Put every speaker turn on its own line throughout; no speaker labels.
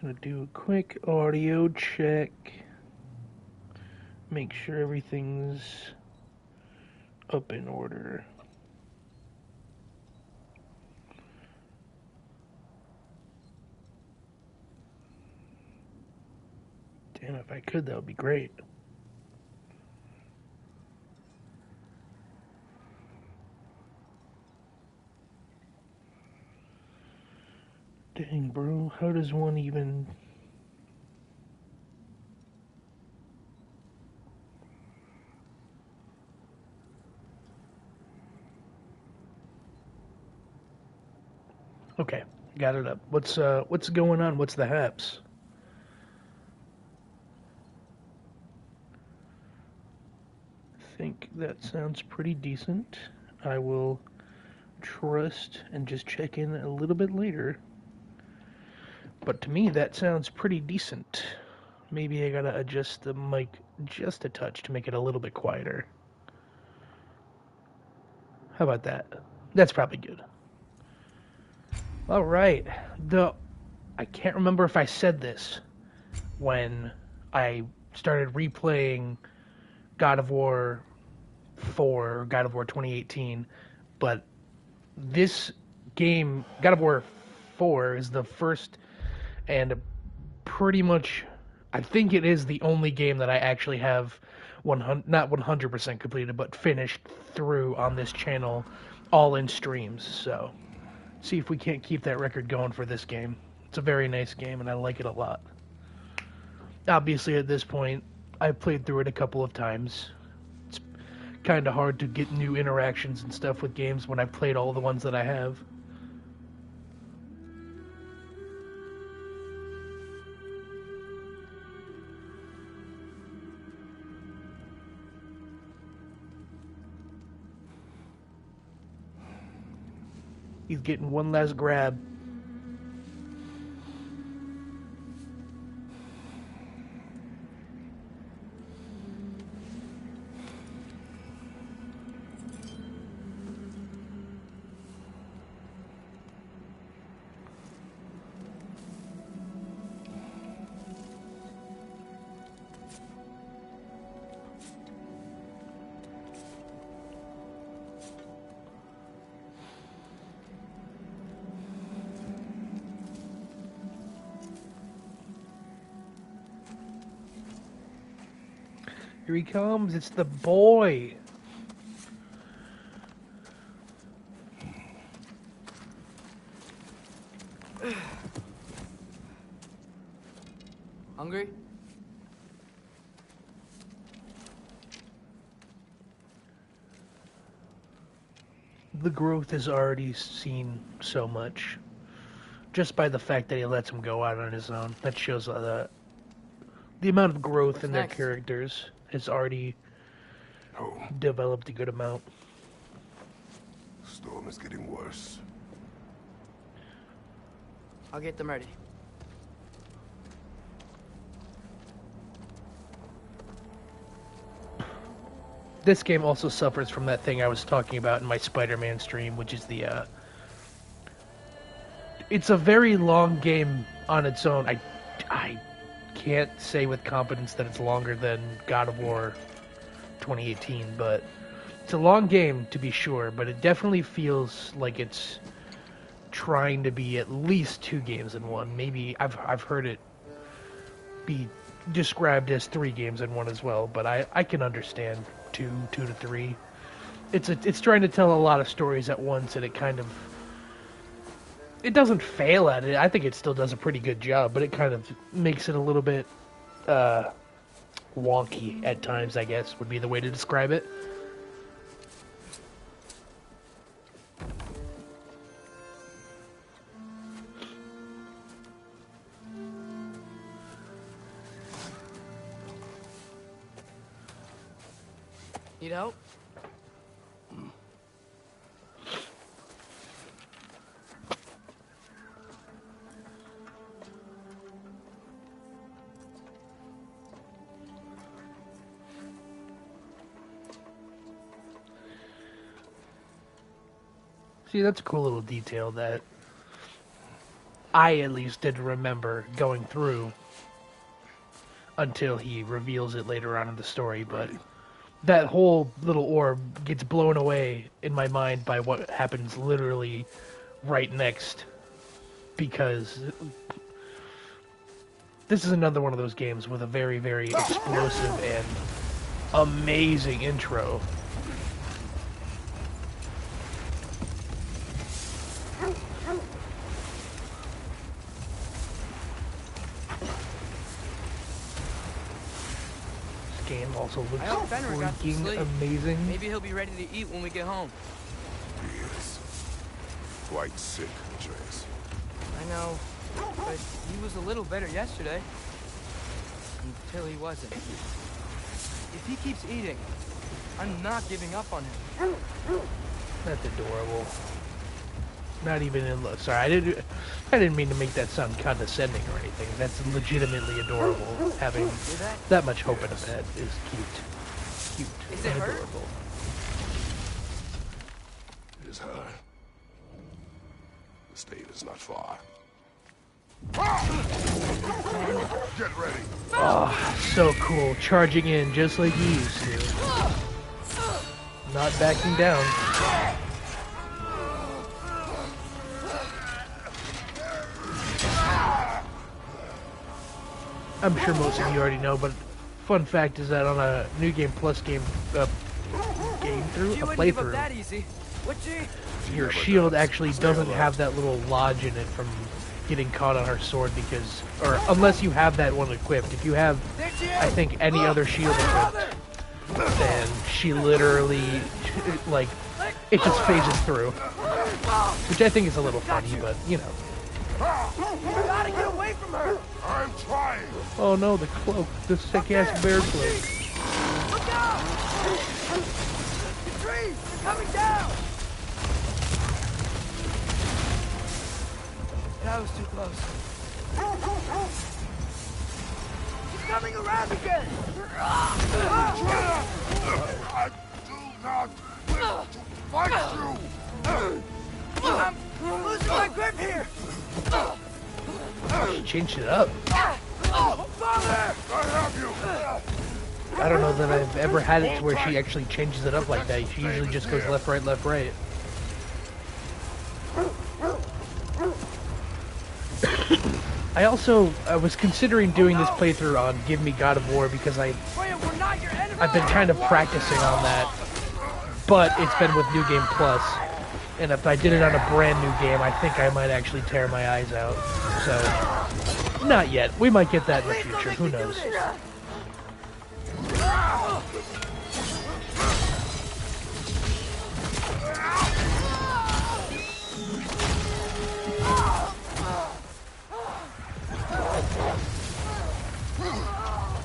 Gonna do a quick audio check. Make sure everything's up in order. Damn, if I could, that would be great. Dang, bro, how does one even... Okay, got it up. What's going on? What's the haps? I think that sounds pretty decent. I will trust and just check in a little bit later. But to me, that sounds pretty decent. Maybe I gotta adjust the mic just a touch to make it a little bit quieter. How about that? That's probably good. All right. I can't remember if I said this when I started replaying God of War 4, God of War 2018, but this game, God of War 4, is the first and pretty much, I think it is the only game that I actually have not 100% completed, but finished through on this channel, all in streams. So, see if we can't keep that record going for this game. It's a very nice game, and I like it a lot. Obviously, at this point, I've played through it a couple of times. It's kind of hard to get new interactions and stuff with games when I've played all the ones that I have. He's getting one last grab. Here he comes. It's the boy.
Hungry?
The growth is already seen so much. Just by the fact that he lets him go out on his own. That shows the amount of growth
What's
in their
next?
characters has already developed a good amount.
Storm is getting worse.
I'll get them ready.
This game also suffers from that thing I was talking about in my Spider-Man stream, which is it's a very long game on its own. I can't say with confidence that it's longer than God of War 2018, but it's a long game to be sure, but it definitely feels like it's trying to be at least 2 games in one. Maybe I've heard it be described as 3 games in one as well, but I can understand 2 to 3. It's trying to tell a lot of stories at once, and it doesn't fail at it. I think it still does a pretty good job, but it kind of makes it a little bit wonky at times, I guess, would be the way to describe it.
Need help?
See, that's a cool little detail that I at least didn't remember going through until he reveals it later on in the story, but that whole little orb gets blown away in my mind by what happens literally right next, because this is another one of those games with a very, very explosive and amazing intro. This game also looks freaking amazing.
Maybe he'll be ready to eat when we get home.
He is quite sick, Atreus.
I know, but he was a little better yesterday. Until he wasn't. If he keeps eating, I'm not giving up on him.
That's adorable. Not even in love. Sorry, I didn't mean to make that sound condescending or anything. That's legitimately adorable. Having that much hope in a pet is cute. Cute.
Is it her?
Adorable.
It is her. The state is not far. Get ready.
Oh, so cool. Charging in just like he used to. Not backing down. I'm sure most of you already know, but fun fact is that on a New Game Plus game playthrough, your shield actually doesn't have that little lodge in it from getting caught on her sword because, or unless you have that one equipped. If you have, I think, any other shield equipped, then she literally, like, it just phases through. Which I think is a little funny, but, you know.
You gotta get away from her!
I'm trying.
Oh no, the cloak. The sick-ass bear cloak.
Look out! The trees! They're coming down! That was too close. She's coming around again!
I do not wish to fight you.
I'm losing my grip here!
She changed it up.
Father!
I have you.
I don't know that I've ever had it to where she actually changes it up like that. She usually just goes left, right, left, right. I was considering doing this playthrough on Give Me God of War because I've been kind of practicing on that, but it's been with New Game Plus, and if I did it on a brand new game, I think I might actually tear my eyes out. So, not yet. We might get that in the future. Who knows?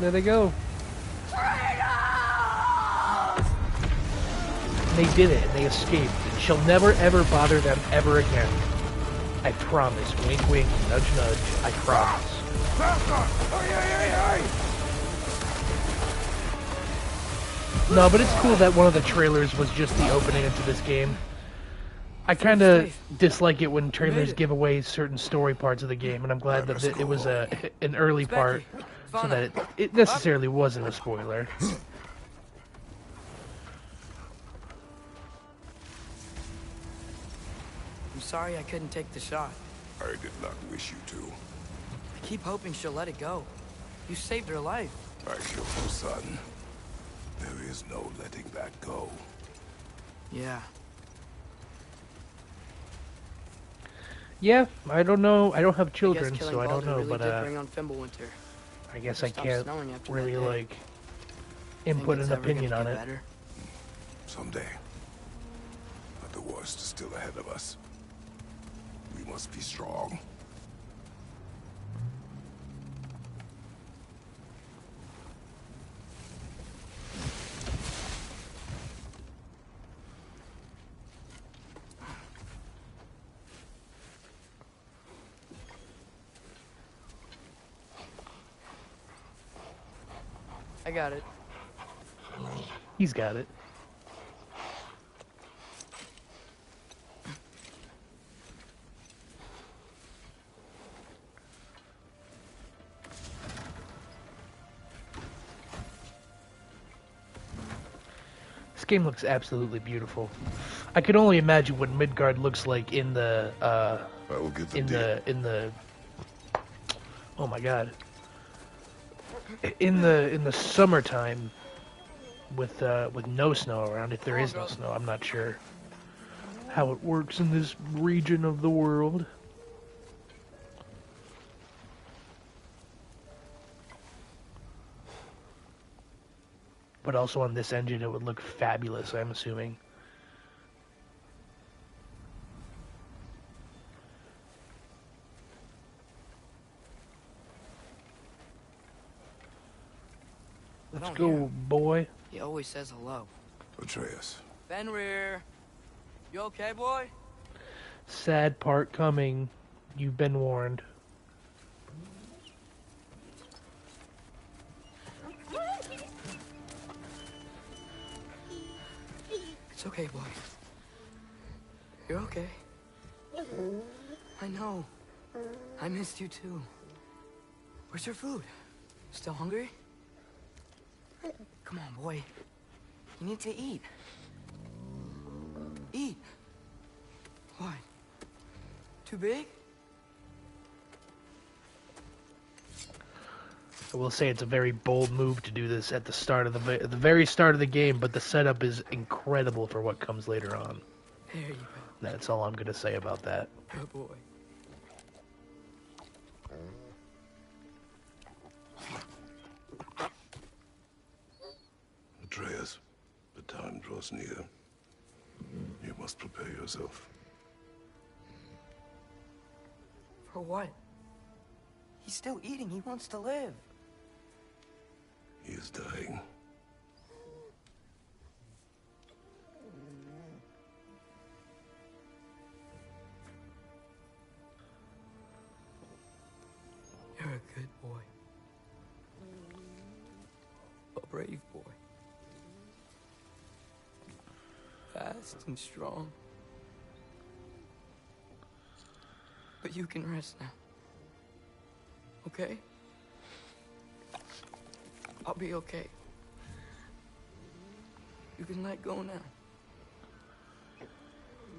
There they go. They did it. They escaped. And she'll never ever bother them ever again. I promise. Wink wink, nudge nudge. I promise. No, but it's cool that one of the trailers was just the opening into this game. I kind of dislike it when trailers give away certain story parts of the game, and I'm glad that it was an early part, so that it necessarily wasn't a spoiler.
I'm sorry I couldn't take the shot.
I did not wish you to.
I keep hoping she'll let it go. You saved her life.
I killed her son. There is no letting that go.
Yeah.
Yeah, I don't know. I don't have children, so I don't know,
really
but
did bring on Fimbulwinter.
I guess I
Stopped
can't
snowing after
really
that day.
like input
Think
an
it's ever
opinion
gonna
on
get
it.
better?
Someday. But the worst is still ahead of us. We must be strong.
I got it.
He's got it. game looks absolutely beautiful. I could only imagine what Midgard looks like in the
I will get the
oh my god, in the summertime with no snow around. If there is no snow, I'm not sure how it works in this region of the world. But also on this engine, it would look fabulous, I'm assuming. Let's go, boy.
He always says hello.
Atreus.
Fenrir. You okay, boy?
Sad part coming. You've been warned.
It's okay, boy. You're okay. I know. I missed you too. Where's your food? Still hungry? Come on, boy. You need to eat. Eat. What? Too big?
I will say it's a very bold move to do this at the start of the very start of the game, but the setup is incredible for what comes later on.
There you go.
That's all I'm gonna say about that.
Good boy.
Atreus, the time draws near. You must prepare yourself.
For what? He's still eating. He wants to live.
He is dying.
You're a good boy. A brave boy. Fast and strong. But you can rest now. Okay? I'll be okay. You can let go now.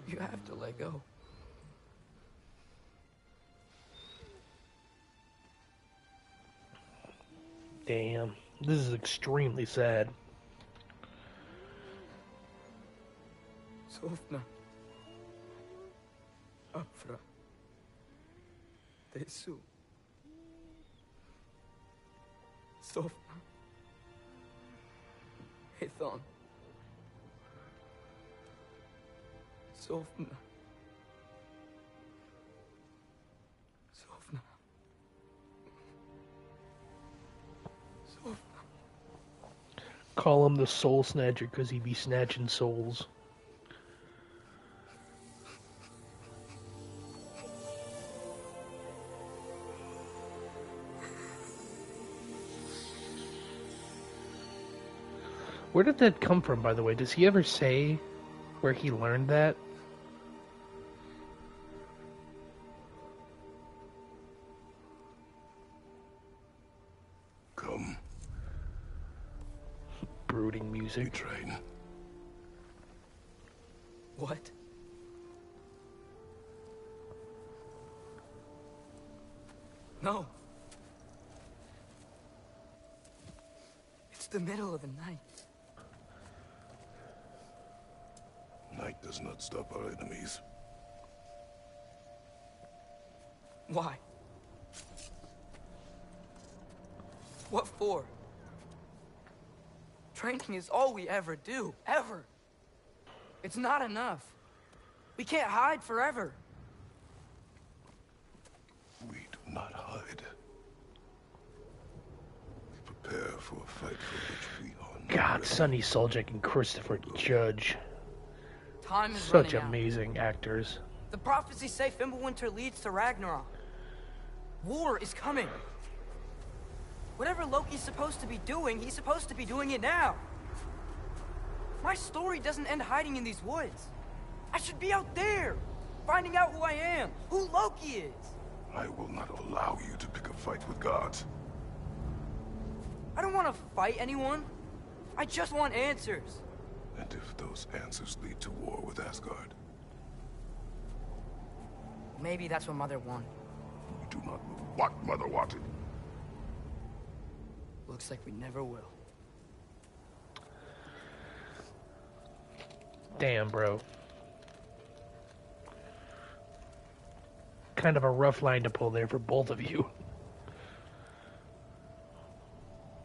You have to let go.
Damn, this is extremely sad.
Sofna. Afra. Tesu. Sofna. Hethon. Sofna. Sofna. Sofna.
Call him the Soul Snatcher because he be snatching souls. Where did that come from, by the way? Does he ever say where he learned that?
Come,
Brooding
we
music.
train.
What? No. It's the middle of the night.
Night does not stop our enemies.
Why? What for? Training is all we ever do, ever. It's not enough. We can't hide forever.
We do not hide. We prepare for a fight for which we are not
God,
ready.
Sonny Soljic and Christopher Judge.
Time is
Such
running out.
amazing actors.
The prophecies say Fimbulwinter leads to Ragnarok. War is coming. Whatever Loki's supposed to be doing, he's supposed to be doing it now. My story doesn't end hiding in these woods. I should be out there, finding out who I am, who Loki is.
I will not allow you to pick a fight with gods.
I don't want to fight anyone. I just want answers.
And if those answers lead to war with Asgard?
Maybe that's what Mother wanted.
We do not know what Mother wanted.
Looks like we never will.
Damn, bro. Kind of a rough line to pull there for both of you.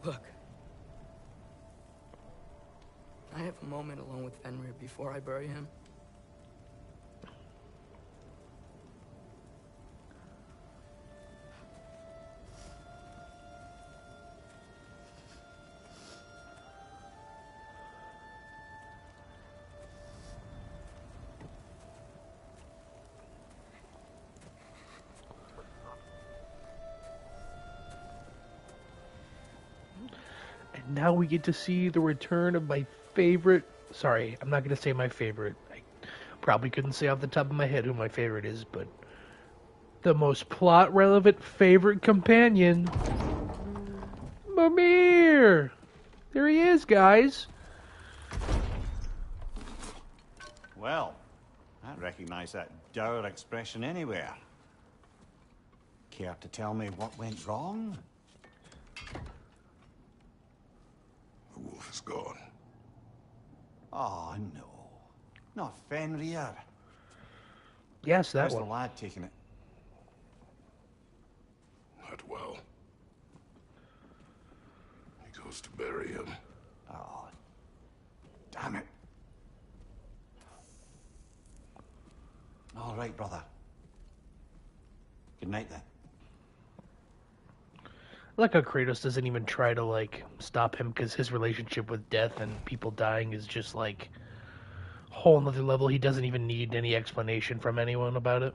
Look. I have a moment alone with Fenrir before I bury him.
And now we get to see the return of my favorite... Sorry, I'm not going to say my favorite. I probably couldn't say off the top of my head who my favorite is, but... the most plot-relevant favorite companion... Mimir! There he is, guys.
Well, I recognize that dour expression anywhere. Care to tell me what went wrong?
The wolf is gone.
Oh, no. Not Fenrir.
Yes, that
How's the
one.
lad taking it?
Not well. He goes to bury him.
Oh, damn it. All right, brother. Good night, then.
I like how Kratos doesn't even try to, like, stop him, because his relationship with death and people dying is just, like, a whole nother level. He doesn't even need any explanation from anyone about it.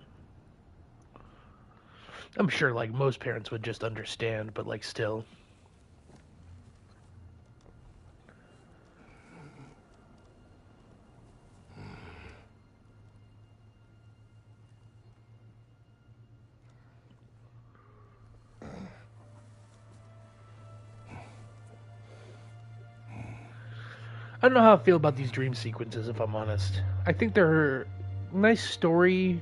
I'm sure, like, most parents would just understand, but, like, still. I don't know how I feel about these dream sequences, if I'm honest. I think they're nice story,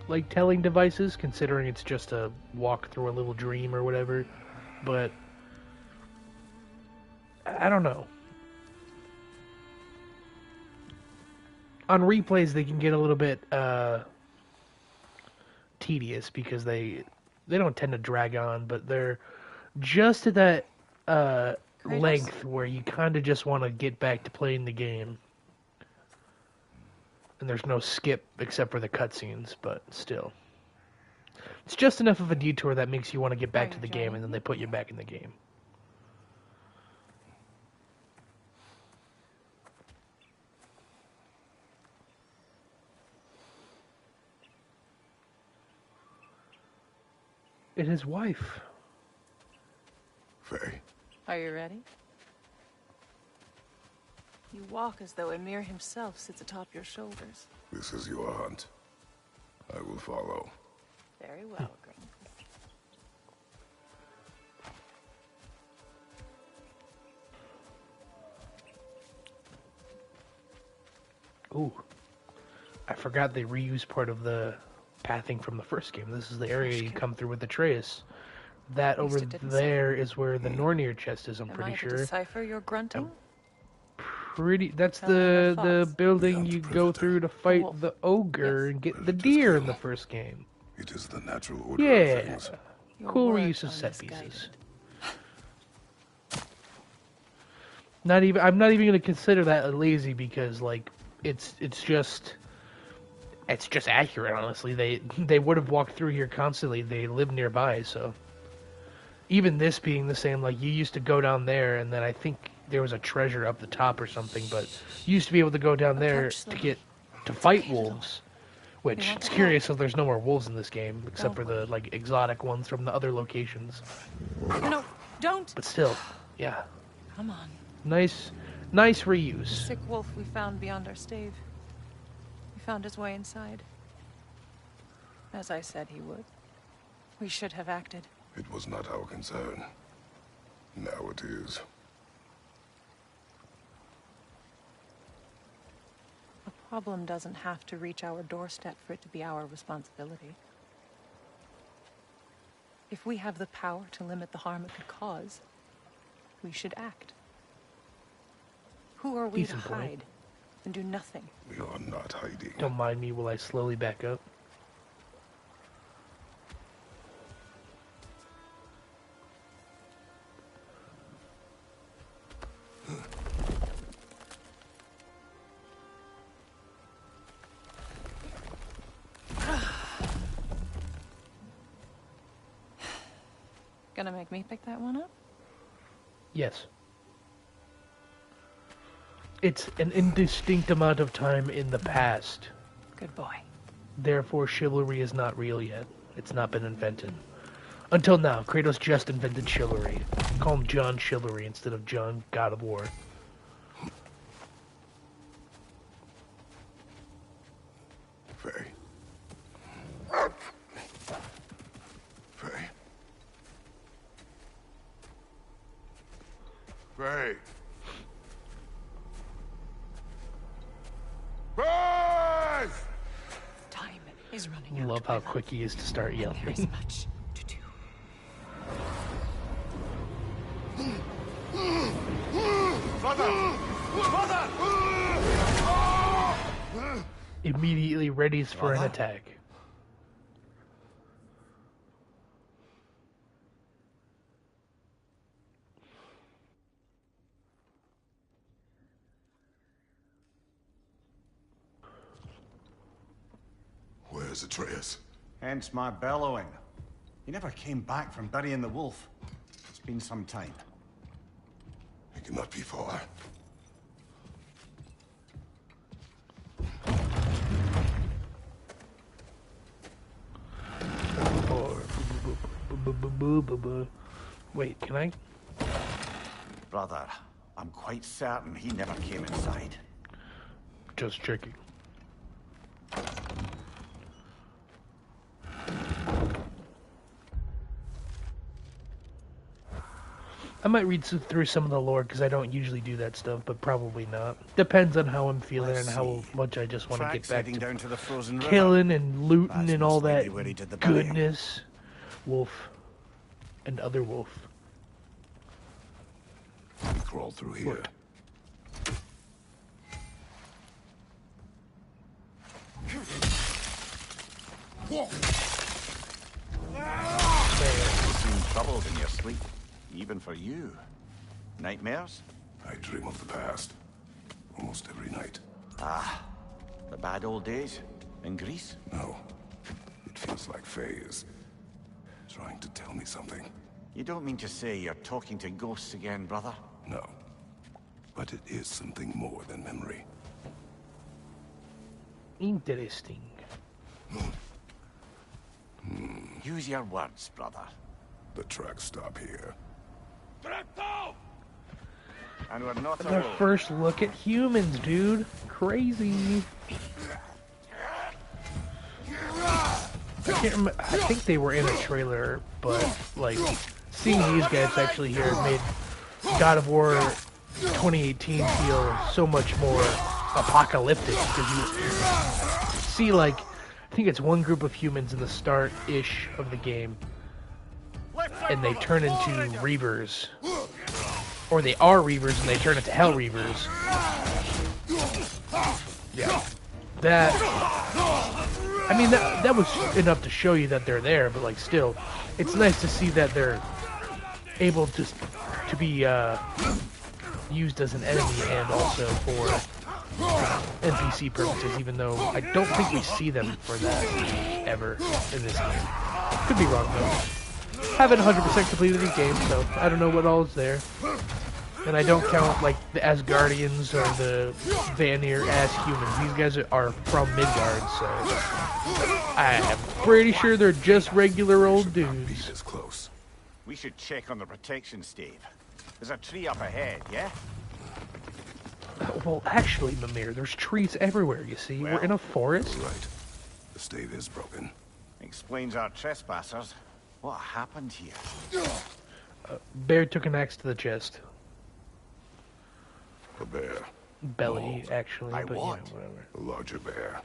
like, telling devices, considering it's just a walk through a little dream or whatever. But I don't know. On replays, they can get a little bit tedious because they don't tend to drag on, but they're just at that length where you kind of just want to get back to playing the game. And there's no skip except for the cutscenes, but still. It's just enough of a detour that makes you want to get back to the game, and then they put you back in the game. And his wife.
Faye,
Are you ready? You walk as though Ymir himself sits atop your shoulders.
this is your hunt. I will follow.
Very well, Green.
Ooh. I forgot they reused part of the pathing from the first game. This is the area you come through with Atreus. That over there is where the Nornir chest is, I'm pretty sure.
Decipher your grunting?
That's
Tell me your
the
thoughts.
building
Beyond
you
the
go
predator.
through to fight
Wolf.
the ogre
Yes.
and get the
Predators
deer in
kill.
the first game.
It is the natural order
Yeah.
of things.
Your
Cool
words
reuse of
are
set
misguided.
pieces. I'm not even gonna consider that lazy because like it's just accurate. Honestly, they would have walked through here constantly. They live nearby, so even this being the same, like you used to go down there, and then I think there was a treasure up the top or something. But you used to be able to go down there
Approach
to
them.
get to fight
okay, little.
wolves. Which
want
it's
to
curious that there's no more wolves in this game except
Don't
for the like exotic ones from the other locations.
No, don't!
But still, yeah,
Come on.
nice reuse.
Sick wolf we found beyond our stave. He found his way inside. As I said he would. We should have acted.
It was not our concern. Now it is.
problem doesn't have to reach our doorstep for it to be our responsibility. If we have the power to limit the harm it could cause, we should act. Who are we
Decent
to
point.
hide and do nothing?
We are not hiding.
Don't mind me while I slowly back up.
Gonna make me pick that one up?
Yes. It's an indistinct amount of time in the past.
Good boy.
Therefore, chivalry is not real yet. It's not been invented. Until now, Kratos just invented chivalry. Call him John Chivalry instead of John God of War.
Faye. Faye. Faye. Faye!
Time is running out.
Love how quick he is to start
There is
yelling.
much to do.
Immediately readies for an attack.
Where's Atreus?
Hence my bellowing. He never came back from burying the wolf. It's been some time.
He cannot be far.
Wait, can I?
Brother, I'm quite certain he never came inside.
Just checking. I might read through some of the lore because I don't usually do that stuff, but probably not. Depends on how I'm feeling
Let's
and how
see.
much I just want to get
Tracks
back
heading
to
down to the frozen river.
killing and looting
That's
and all
most
that
likely where he did the burying.
goodness. Wolf and other wolf.
We crawled through here.
You seem troubled in your sleep, even for you. Nightmares?
I dream of the past. Almost every night.
Ah, the bad old days in Greece?
No. It feels like Faye is trying to tell me something.
You don't mean to say you're talking to ghosts again, brother?
No. But it is something more than memory.
Interesting.
Use your words, brother.
The tracks stop here.
And we're not
Our
alone.
first look at humans, dude. Crazy. I can't remember. I think they were in a trailer, but like seeing these guys actually here made God of War 2018 feel so much more apocalyptic because you see like I think it's one group of humans in the start-ish of the game, and they turn into Reavers. Or they are Reavers and they turn into Hell Reavers. Yeah. That... I mean, that was enough to show you that they're there, but like still, it's nice to see that they're able to be used as an enemy and also for NPC purposes, even though I don't think we see them for that ever in this game. Could be wrong though. Haven't 100% completed the game, so I don't know what all is there. And I don't count like the Asgardians or the Vanir as humans. These guys are from Midgard, so I am pretty sure they're just regular old
Be
dudes.
this close.
We should check on the protection stave. There's a tree up ahead, yeah?
Well, actually, Mimir, there's trees everywhere, you see. We're in a forest.
Right. The stave is broken.
Explains our trespassers. What happened here?
Bear took an axe to the chest.
A bear.
belly, actually.
By
But
what?
yeah, whatever.
A larger bear.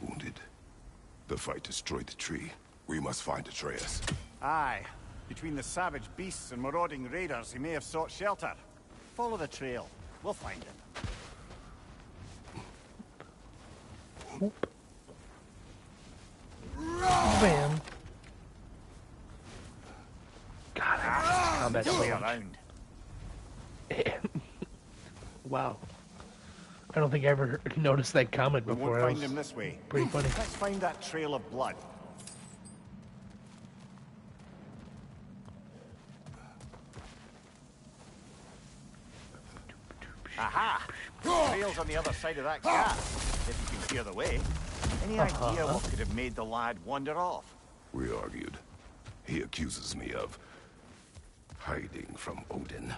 Wounded. The fight destroyed the tree. We must find Atreus.
Aye. Between the savage beasts and marauding raiders, he may have sought shelter. Follow the trail. We'll find him.
Whoop. Bam. God, I hate this combat
The way
so much.
around.
Wow. I don't think I ever noticed that comment
We
before.
won't
That
find
was
him this way.
pretty funny.
Let's find that trail of blood. Aha! Trail's on the other side of that gap, if you can clear the way. Any idea what could have made the lad wander off?
We argued. He accuses me of hiding from Odin.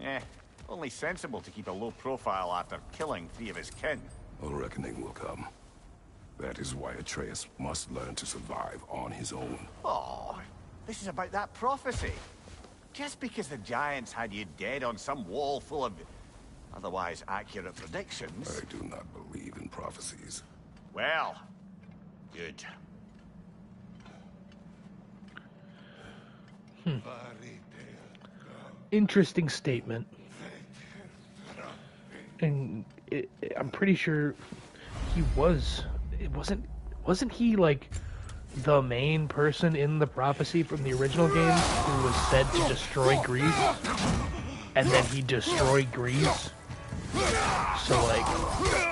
Eh, only sensible to keep a low profile after killing 3 of his kin.
A reckoning will come. That is why Atreus must learn to survive on his own.
Oh, this is about that prophecy. Just because the giants had you dead on some wall full of otherwise accurate predictions.
I do not believe in prophecies.
Well, good.
Interesting statement. And I'm pretty sure he was. It wasn't he like the main person in the prophecy from the original games who was said to destroy Greece, and then he destroyed Greece. So like,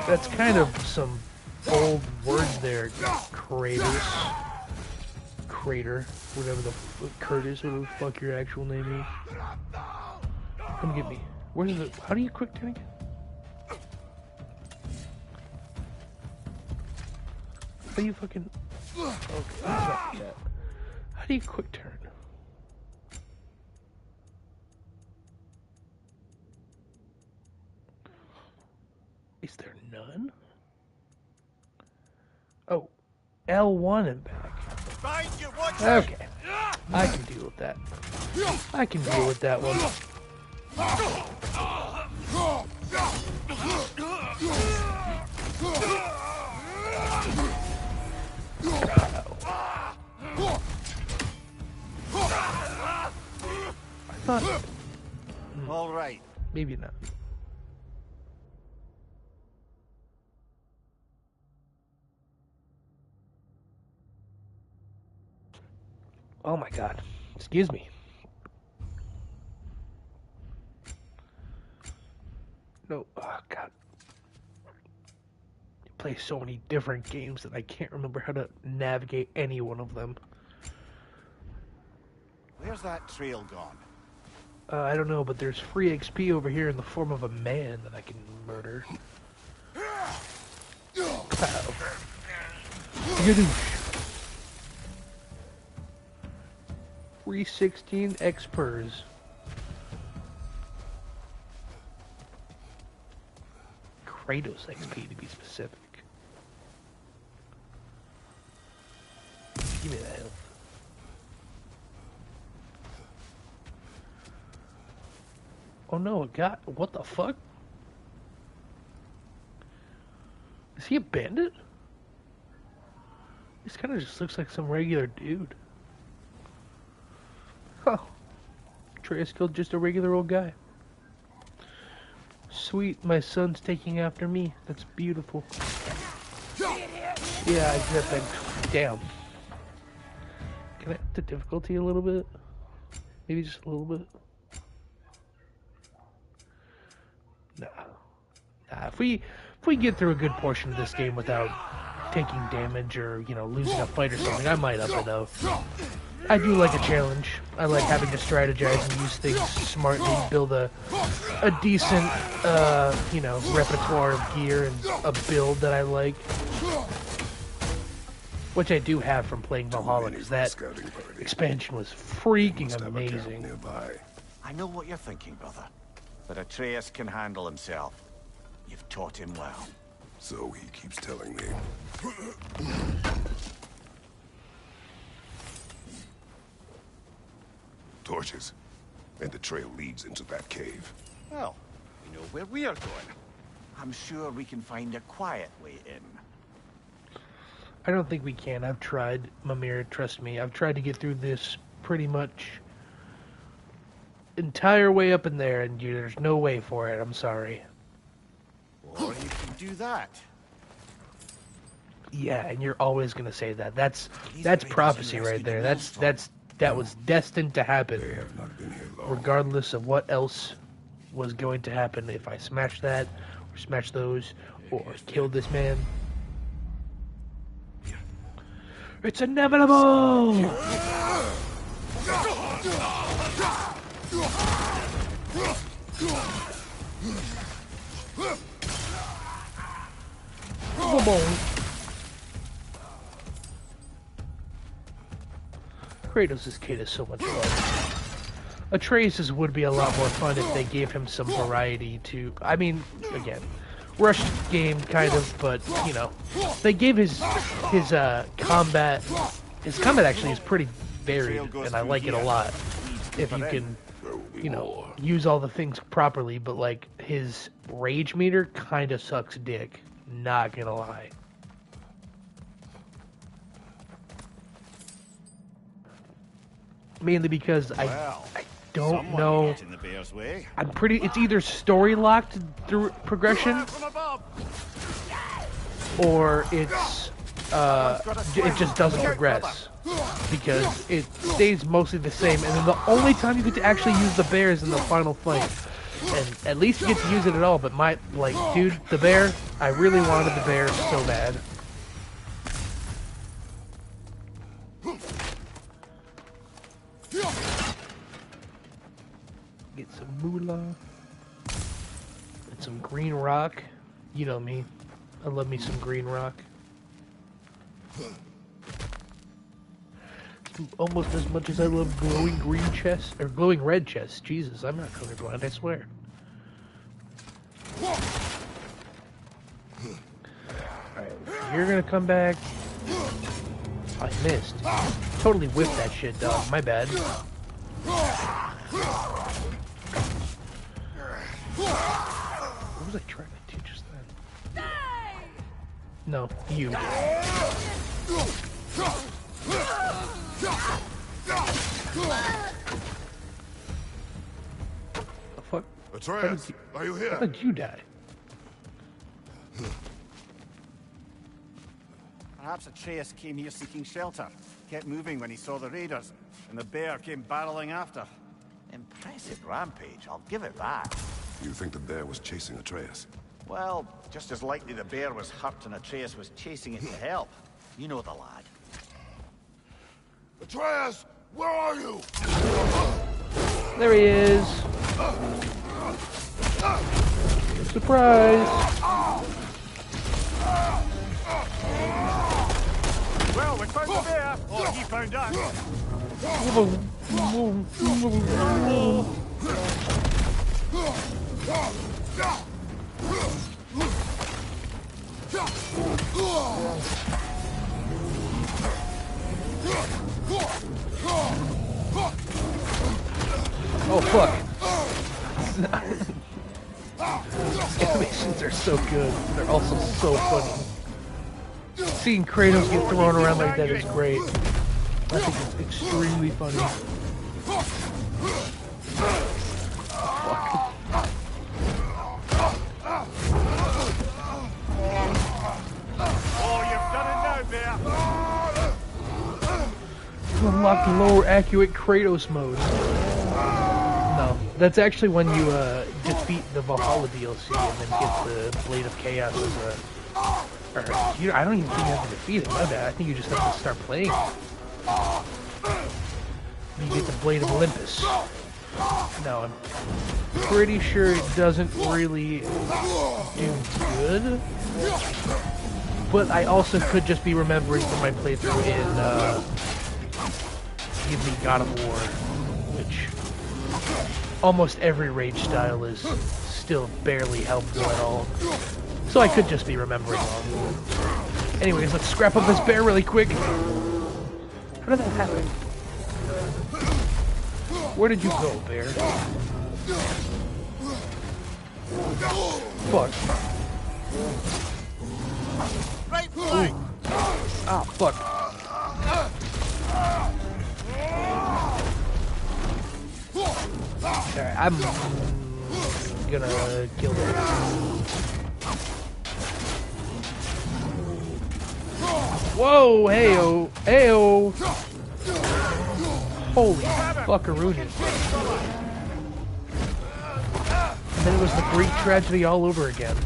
that's kind of some bold words there, Crater, whatever the Curtis, whatever the fuck your actual name is. Come get me. Where's the? How do you quick turn again? How do you fucking? Okay, that's not that. How do you quick turn? Is there none? Oh, L1 and back.
Find you, watch
Okay, I can deal with that. I can deal with that one. I thought
All right.
maybe not. Oh my god. Excuse me. No, oh god. You play so many different games that I can't remember how to navigate any one of them.
Where's that trail gone?
I don't know, but there's free XP over here in the form of a man that I can murder. Wow. Yadoosh. 316 Xpers. Kratos XP to be specific. Give me that health. Oh no, it got. What the fuck? Is he a bandit? This kind of just looks like some regular dude. Oh. Atreus killed just a regular old guy. Sweet, my son's taking after me. That's beautiful. Yeah, I get that. Damn. Can I up the difficulty a little bit? Maybe just a little bit? Nah. Nah, if we get through a good portion of this game without taking damage or, you know, losing a fight or something, I might up it though. I do like a challenge. I like having to strategize and use things smartly, build a decent, you know, repertoire of gear and a build that I like. Which I do have from playing Valhalla, because that expansion was freaking amazing.
Nearby.
I know what you're thinking, brother. But Atreus can handle himself. You've taught him well.
So he keeps telling me. Torches. And the trail leads into that cave.
Well, we know where we are going.
I'm sure we can find a quiet way in.
I don't think we can. I've tried, Mimir, trust me. I've tried to get through this pretty much entire way up in there, and there's no way for it. I'm sorry.
Or you can do that.
Yeah, and you're always gonna say that. That's
raiders
prophecy
you
right
rescued
there.
the wolves from.
That was destined to happen,
They have not been here long.
regardless of what else was going to happen. If I smash that, or smash those, or kill this man, it's inevitable. Come on. Kratos' kid is so much fun. Atreus' would be a lot more fun if they gave him some variety to... I mean, again, rushed game, kind of, but, you know, they gave his combat... His combat actually is pretty varied, and I like it a lot. If you can, you know, use all the things properly, but, like, his rage meter kind of sucks dick. Not gonna lie. Mainly because I don't know.
In the bear's way.
I'm pretty. It's either story locked through progression, or it's it just doesn't progress because it stays mostly the same. And then the only time you get to actually use the bear is in the final fight, and at least you get to use it at all. But dude, the bear. I really wanted the bear so bad. Get some moolah. And some green rock. You know me. I love me some green rock. Almost as much as I love glowing green chests. Or glowing red chests. Jesus, I'm not colorblind, I swear. Alright, you're gonna come back. I missed. Totally whiffed that shit, dog. My bad. What was I trying to do just then? No, you. The fuck?
Atreus, are you here?
How did you die?
Perhaps Atreus came here seeking shelter. Kept moving when he saw the raiders, and the bear came barreling after.
Impressive rampage, I'll give it that.
You think the bear was chasing Atreus?
Well, just as likely the bear was hurt and Atreus was chasing it to help. You know the lad.
Atreus, where are you?
There he is. Surprise!
Well, we found the bear, or he found us.
Oh fuck! Animations are so good. They're also so funny. Seeing Kratos get thrown around like that is great. I think it's extremely funny.
Oh, you've done it now, bear.
You unlocked lower accurate Kratos mode. No, that's actually when you defeat the Valhalla DLC and then get the Blade of Chaos as a... Or, I don't even think you have to defeat it, my bad. I think you just have to start playing. You get the Blade of Olympus. No, I'm pretty sure it doesn't really do good. But I also could just be remembering from my playthrough in Give Me God of War, which almost every rage style is still barely helpful at all. So I could just be remembering wrong. Anyways, let's scrap up this bear really quick. How did that happen? Where did you go, bear? Fuck.
Right flank!
Ah, fuck. Alright, I'm gonna kill them. Whoa, heyo, heyo. Holy fuckaroony. And then it was the Greek tragedy all over again.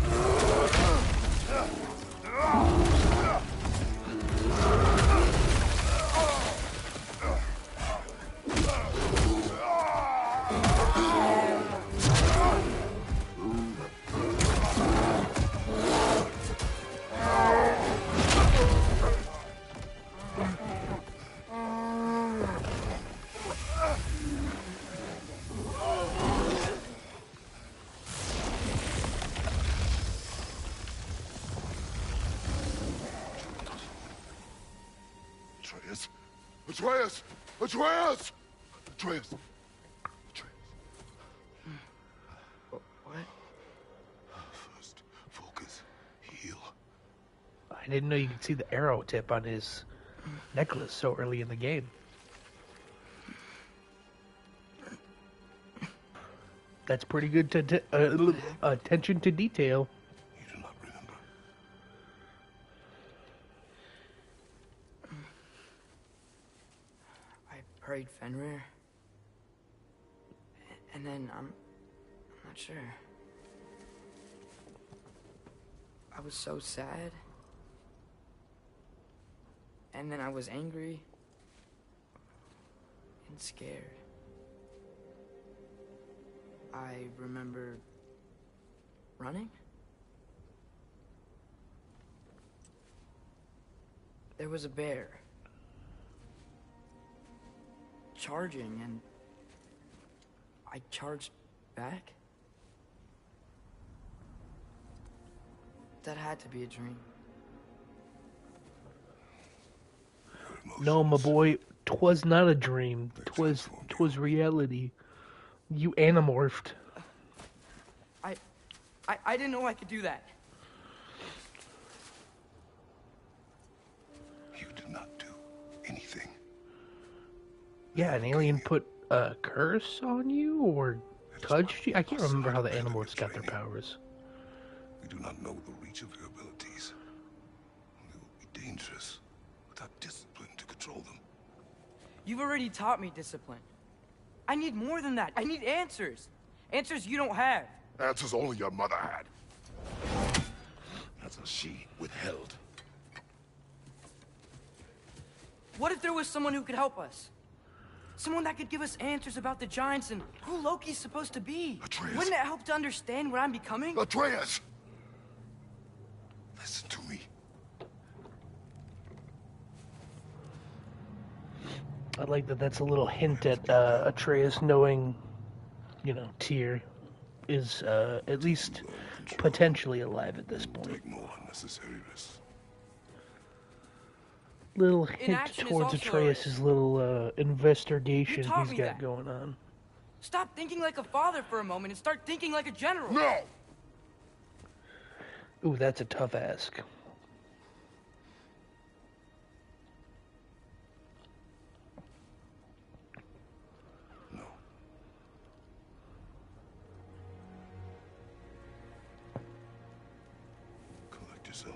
Atreus! Atreus! Atreus! Atreus!
What?
First, focus. Heal.
I didn't know you could see the arrow tip on his necklace so early in the game. That's pretty good attention to detail.
You do not remember.
I prayed Fenrir. And then I'm not sure. I was so sad. And then I was angry. And scared. I remember running. There was a bear. Charging, and I charged back. That had to be a dream.
No, my boy, 'twas not a dream. 'Twas reality. You animorphed.
I didn't know I could do that.
You did not do anything.
Yeah, an alien put a curse on you or touched you? I can't remember how the animorphs got their powers.
We do not know the reach of your abilities. They will be dangerous without discipline to control them.
You've already taught me discipline. I need more than that. I need answers. Answers you don't have.
Answers only your mother had. Answers she withheld.
What if there was someone who could help us? Someone that could give us answers about the giants and who Loki's supposed to be.
Atreus.
Wouldn't it help to understand what I'm becoming?
Atreus! Listen to me.
I like that that's a little hint at Atreus knowing, you know, Tyr is at least potentially alive at this point.
Take no unnecessary risks.
Little hint
Inaction is
towards
also a
Atreus' little investigation
You taught
he's
me
got
that.
going on.
Stop thinking like a father for a moment and start thinking like a general.
No!
Ooh, that's a tough ask.
No. Collect yourself.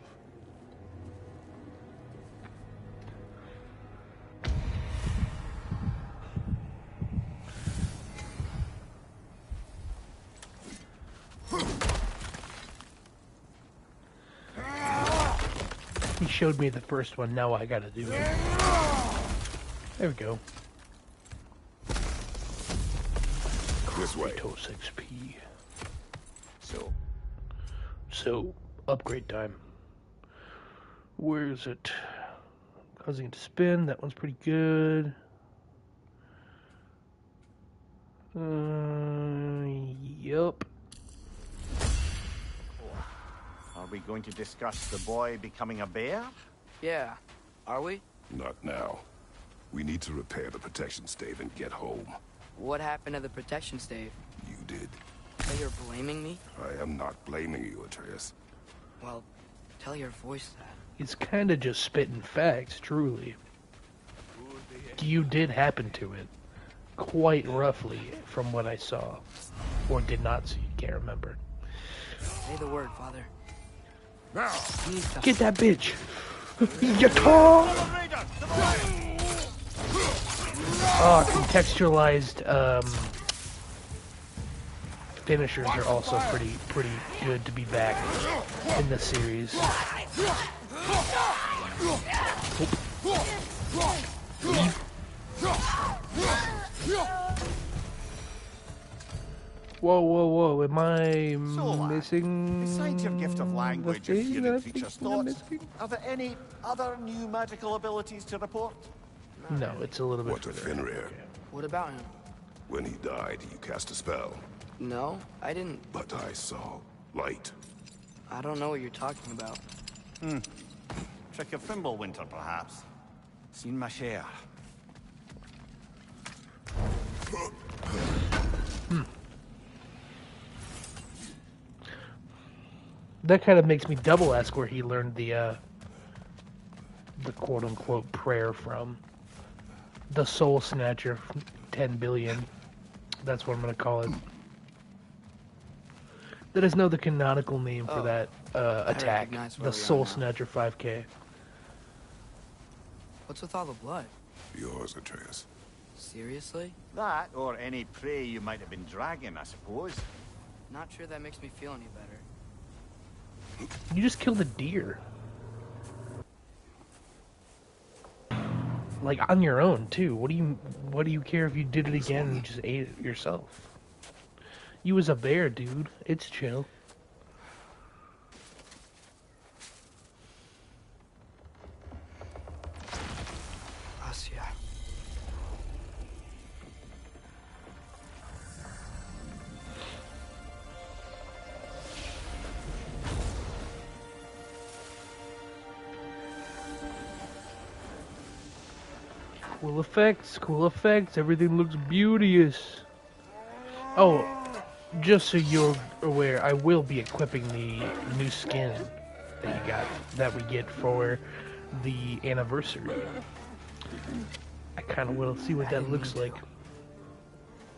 He showed me the first one, now I gotta do it. There we go.
This way.
Kratos XP. So, upgrade time. Where is it? Causing it to spin, that one's pretty good. Yup.
Are we going to discuss the boy becoming a bear?
Yeah. Are we?
Not now. We need to repair the protection stave and get home.
What happened to the protection stave?
You did.
So you're blaming me?
I am not blaming you, Atreus.
Well, tell your voice that.
He's kind of just spitting facts, truly. You did happen to it. Quite roughly, from what I saw. Or did not see, can't remember.
Say the word, Father.
Now!
Get that bitch! You talk! Oh, contextualized finishers are also pretty good to be back in the series. Whoa, am I missing
Besides your gift of language and
thing that
hearing
I'm
creatures'
thinking I'm
thoughts,
missing?
are there any other new magical abilities to report?
No, it's a little bit
What of
further.
Fenrir?
What about him?
When he died, you cast a spell.
No, I didn't.
But I saw light.
I don't know what you're talking about.
Trick of Fimbulwinter, perhaps? Seen my share.
That kind of makes me double ask where he learned the quote-unquote prayer from. The Soul Snatcher 10 billion. That's what I'm going to call it. That is no the canonical name for that attack.
recognize where
The
we are
Soul
now.
Snatcher 5K.
What's with all the blood?
Yours, Atreus.
Seriously?
That, or any prey you might have been dragging, I suppose.
Not sure that makes me feel any better.
You just killed a deer. Like on your own too. What do you care if you did it again and just ate it yourself? You was a bear, dude. It's chill.
Asya.
Cool effects, everything looks beauteous. Oh, just so you're aware, I will be equipping the new skin that we get for the anniversary. I kind of want to see what that looks like.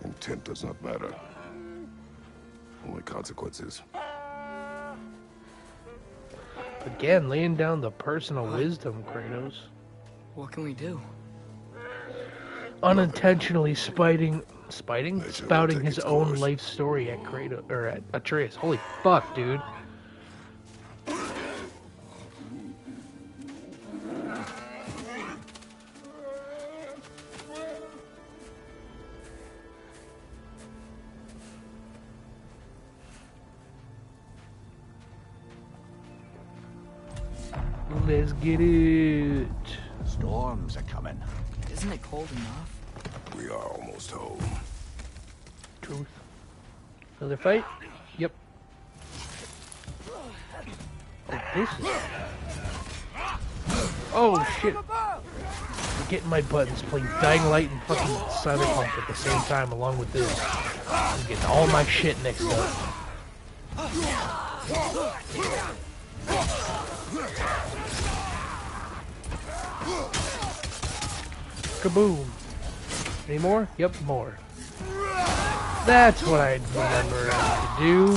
Intent does not matter. Only consequences.
Again, laying down the personal wisdom, Kratos.
What can we do?
Unintentionally spouting
Nature will
spouting
take
his
its
own
course.
life story at Kratos or at Atreus. Holy fuck, dude. Let's get it.
Storms are coming.
Isn't it cold enough?
We are almost home.
Truth. Another fight? Yep. Oh, this is... Oh, shit. I'm getting my buttons playing Dying Light and fucking Cyberpunk at the same time along with this. I'm getting all my shit mixed up. Kaboom. Any more? Yep, more. That's what I remember to do.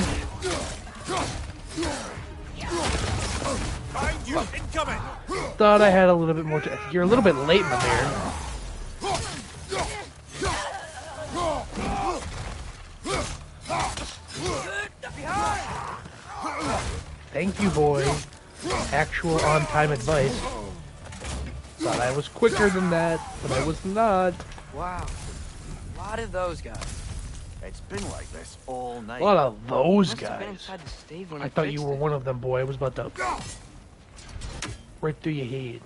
Find you incoming!
Thought I had a little bit more time. You're a little bit late, my man. Thank you, boy. Actual on-time advice. Thought I was quicker than that, but I was not.
Wow. A lot of those guys.
It's been like this all night.
A lot of those
Must have been
guys.
inside the stave when
I
I
thought you
fixed
were
it.
one of them, boy. I was about to... Right through your head.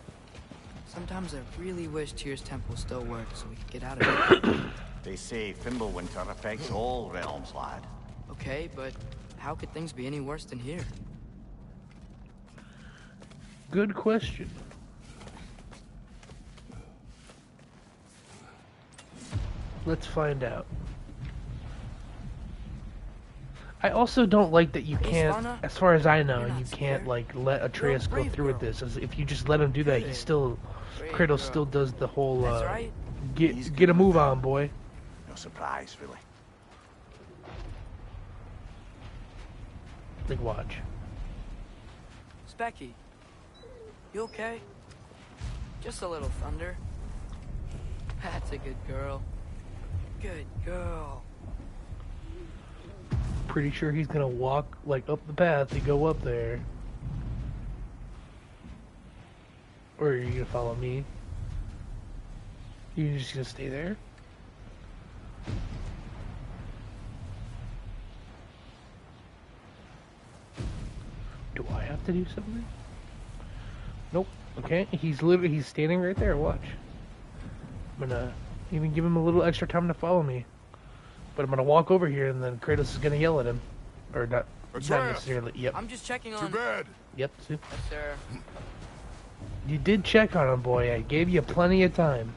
Sometimes I really wish Tyr's temple still worked so we could get out of it.
They say Fimbulwinter affects all realms, lad.
Okay, but how could things be any worse than here?
Good question. Let's find out. I also don't like that you can't,
Svanna,
as far as I know,
you're not
you can't
scared.
like let Atreus go
brave
through with
girl.
this. As if you just let him do that, he
Good.
still,
Brave
Kratos
girl.
still does the whole
That's right.
He's
get
good
a
with
move
them.
on, boy.
No surprise, really.
Like watch.
Specky, you okay? Just a little thunder. That's a good girl. Good girl.
Pretty sure he's gonna walk like up the path to go up there. Or are you gonna follow me? You just gonna stay there? Do I have to do something? Nope. Okay, he's standing right there. Watch. I'm gonna even give him a little extra time to follow me. But I'm gonna walk over here, and then Kratos is gonna yell at him, or not necessarily. Yep.
I'm just checking
Too
on.
bad.
Yep. See?
Yes, sir.
You did check on him, boy. I gave you plenty of time.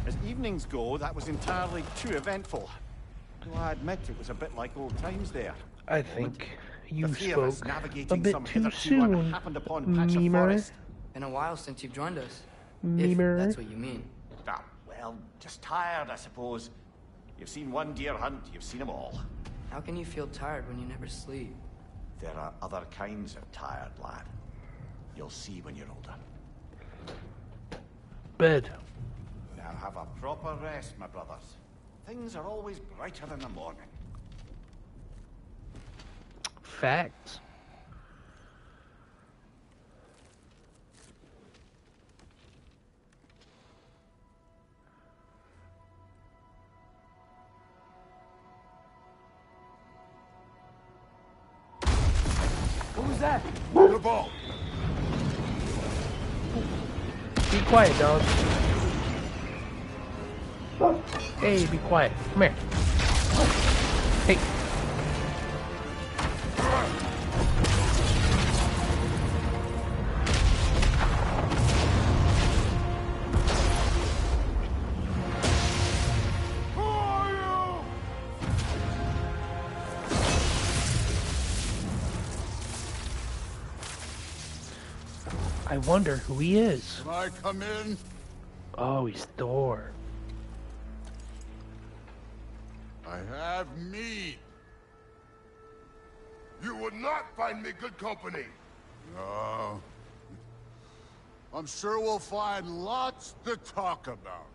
As evenings go, that was entirely too eventful. Though I admit it was a bit like old times there.
I think you
The three of us
spoke
navigating
a bit
some
too
hitherto
soon,
unhappened upon patch of
Memer.
forest.
Been a while since you've joined us. If
Memer.
that's what you mean.
Ah, well, just tired, I suppose. You've seen one deer hunt, you've seen them all.
How can you feel tired when you never sleep?
There are other kinds of tired, lad. You'll see when you're older.
Bed.
Now have a proper rest, my brothers. Things are always brighter in the morning.
Facts.
What was that?
The ball.
Be quiet, dog. Hey, be quiet. Come here. Hey.
Who are you?
I wonder who he is.
Can I come in?
Oh, he's Thor.
I have meat. You would not find me good company. No. I'm sure we'll find lots to talk about.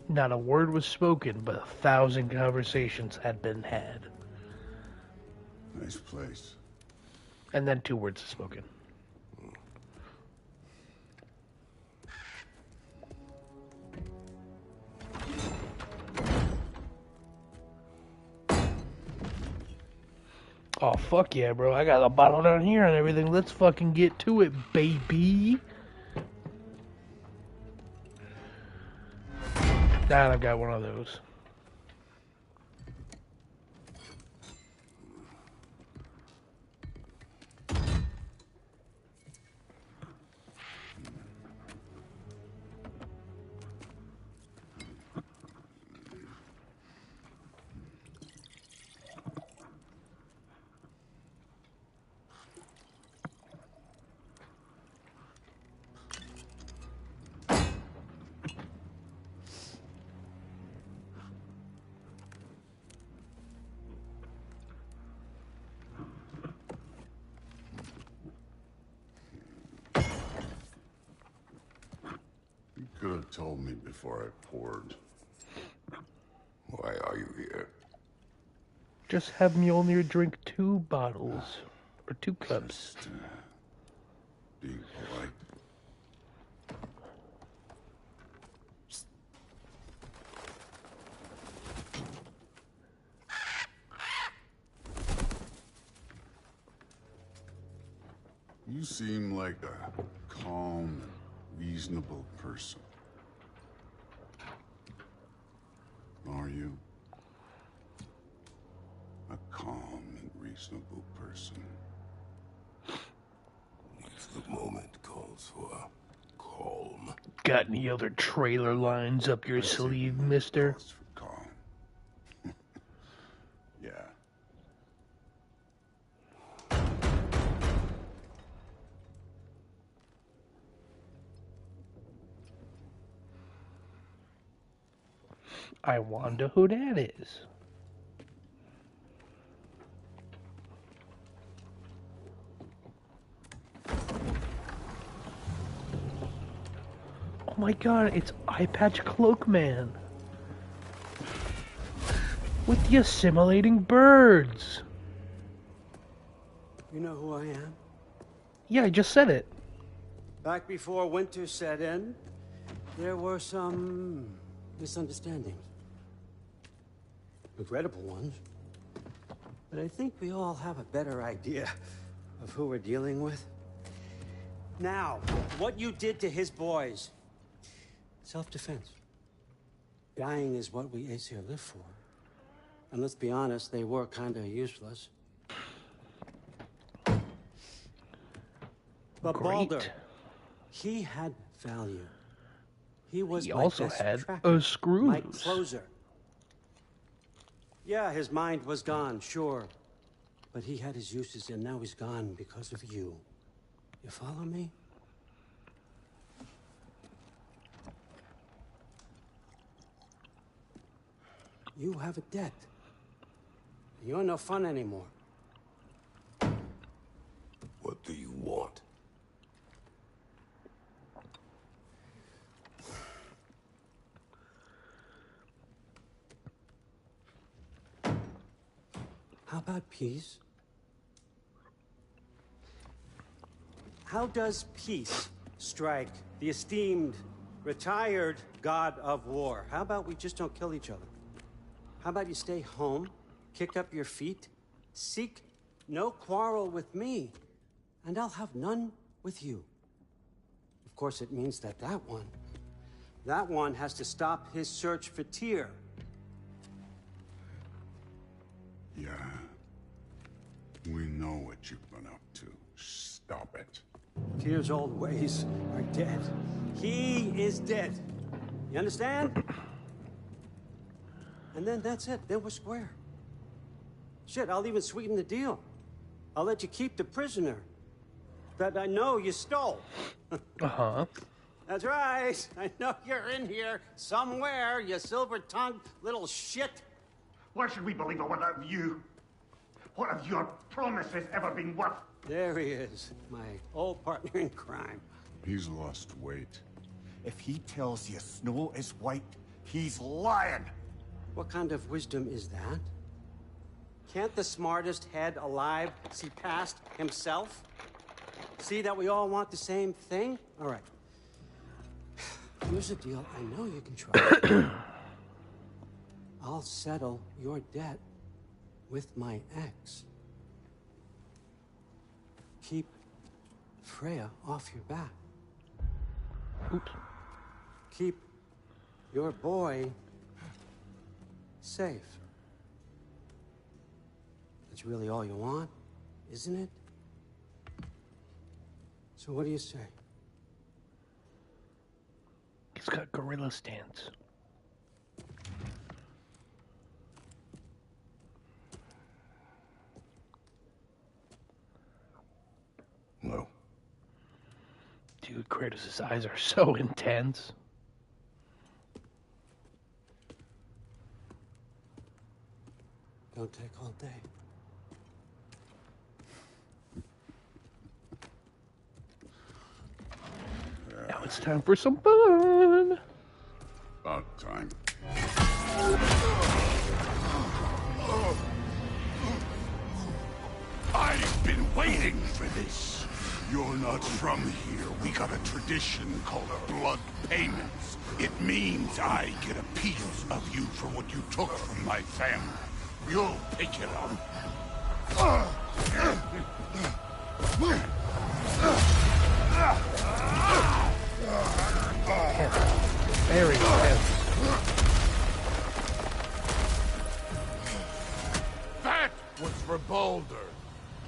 Not a word was spoken, but 1,000 conversations had been had.
Nice place.
And then 2 words spoken. Oh, fuck yeah, bro. I got a bottle down here and everything. Let's fucking get to it, baby. Now I've got one of those.
You could have told me before I poured. Why are you here?
Just have Mjolnir drink 2 bottles. Or 2 cups.
Just, being polite. You seem like a calm, reasonable person. Are you? A calm and reasonable person.
If the moment calls for calm.
Got any other trailer lines up your
I take
sleeve,
the moment
mister?
calls for calm. Yeah.
I wonder who that is. Oh my god, it's Eye Patch Cloakman. With the assimilating birds.
You know who I am?
Yeah, I just said it.
Back before winter set in, there were some misunderstandings. Regrettable ones. But I think we all have a better idea of who we're dealing with. Now, what you did to his boys. Self-defense. Dying is what we Aesir live for. And let's be honest, they were kind of useless. But
Great.
Baldur, he had value. He was
He
my
also
best
had
tracker,
a screw
my
loose.
closer. Yeah, his mind was gone, sure. But he had his uses, and now he's gone because of you. You follow me? You have a debt. You're no fun anymore.
What do you want?
How about peace? How does peace strike the esteemed, retired god of war? How about we just don't kill each other? How about you stay home, kick up your feet, seek no quarrel with me, and I'll have none with you. Of course, it means that that one has to stop his search for Tyr.
Yeah. We know what you've been up to. Stop it.
Tyr's old ways are dead. He is dead. You understand? And then that's it. Then we're square. Shit, I'll even sweeten the deal. I'll let you keep the prisoner that I know you stole.
Uh-huh.
That's right. I know you're in here somewhere, you silver-tongued little shit.
Why should we believe a word out of you? What have your promises ever been worth?
There he is, my old partner in crime.
He's lost weight.
If he tells you snow is white, he's lying.
What kind of wisdom is that? Can't the smartest head alive see past himself? See that we all want the same thing? All right. Here's a deal I know you can try. I'll settle your debt with my ex. Keep Freya off your back.
Oops.
Keep your boy safe. That's really all you want, isn't it? So what do you say?
He's got gorilla stance.
No.
Dude, Kratos' eyes are so intense.
Don't take all day.
Now it's time for some fun.
About time. I've been waiting for this. You're not from here. We got a tradition called blood payments. It means I get a piece of you for what you took from my family. You'll pick it up.
Very intense.
That was for Baldur.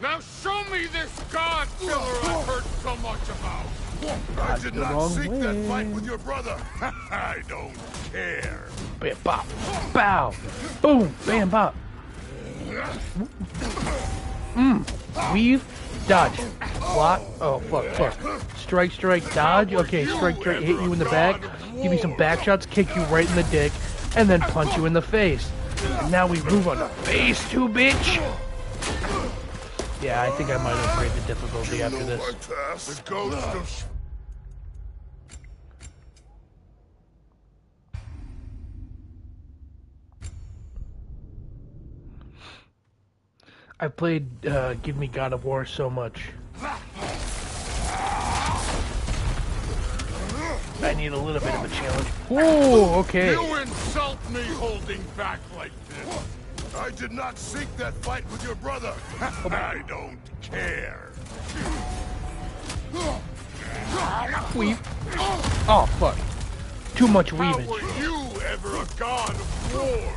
Now show me this god killer I've heard so much about. I did not seek that fight with your brother. I don't care.
Bam, bop, bow, boom, bam, bop. Weave, dodge, block. Oh fuck. Strike, dodge. Okay, strike, hit you in the back. Give you some back shots, kick you right in the dick, and then punch you in the face. Now we move on to phase 2, bitch. Yeah, I think I might upgrade the difficulty after this.
The ghost of...
I've played Give Me God of War so much. I need a little bit of a challenge. Whoa, okay.
You insult me holding back like this. I did not seek that fight with your brother. I don't care.
Weave. Oh, fuck. Too much weavage.
How were you ever a god of war?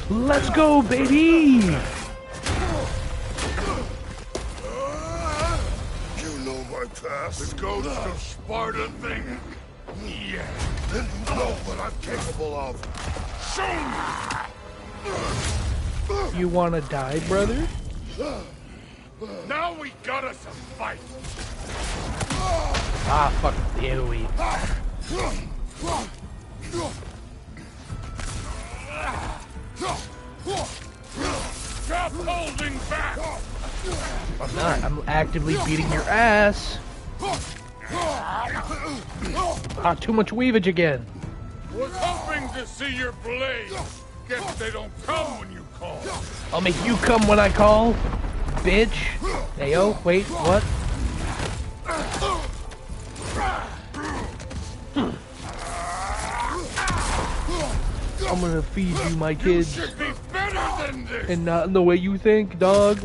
Let's go, baby!
You know my past. The ghost of Sparta thing? Yeah. Then you know what I'm capable of. Show me!
You wanna die, brother?
Now we got us a fight.
Ah, fuck. AoE.
Stop holding back!
I'm not. I'm actively beating your ass. Ah, too much weavage again.
Was hoping to see your blades. Guess they don't come when you call.
I'll make you come when I call, bitch. Hey, yo, wait, what? I'm gonna feed you my kids.
Should be better than this.
And not in the way you think, dog.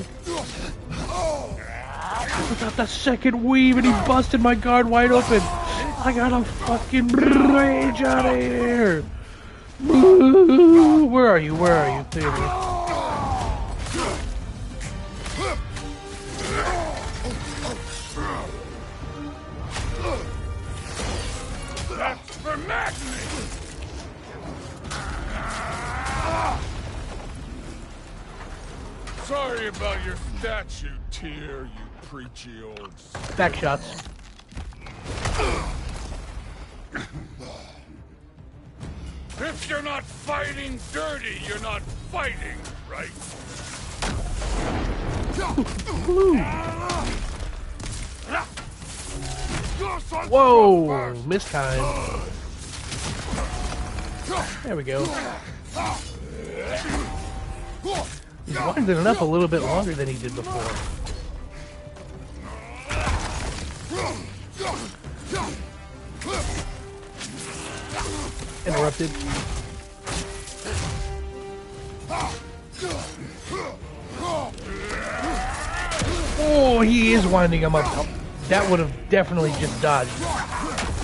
Without the second weave and he busted my guard wide open. I gotta fucking rage out of here. Where are you? There.
That's for madness. Sorry about your statue, Tyr, you preachy old...
Back shots.
If you're not fighting dirty, you're not fighting, right?
Whoa, mistime. There we go. He's winding it up a little bit longer than he did before. Interrupted. Oh, he is winding him up. That would have definitely just dodged.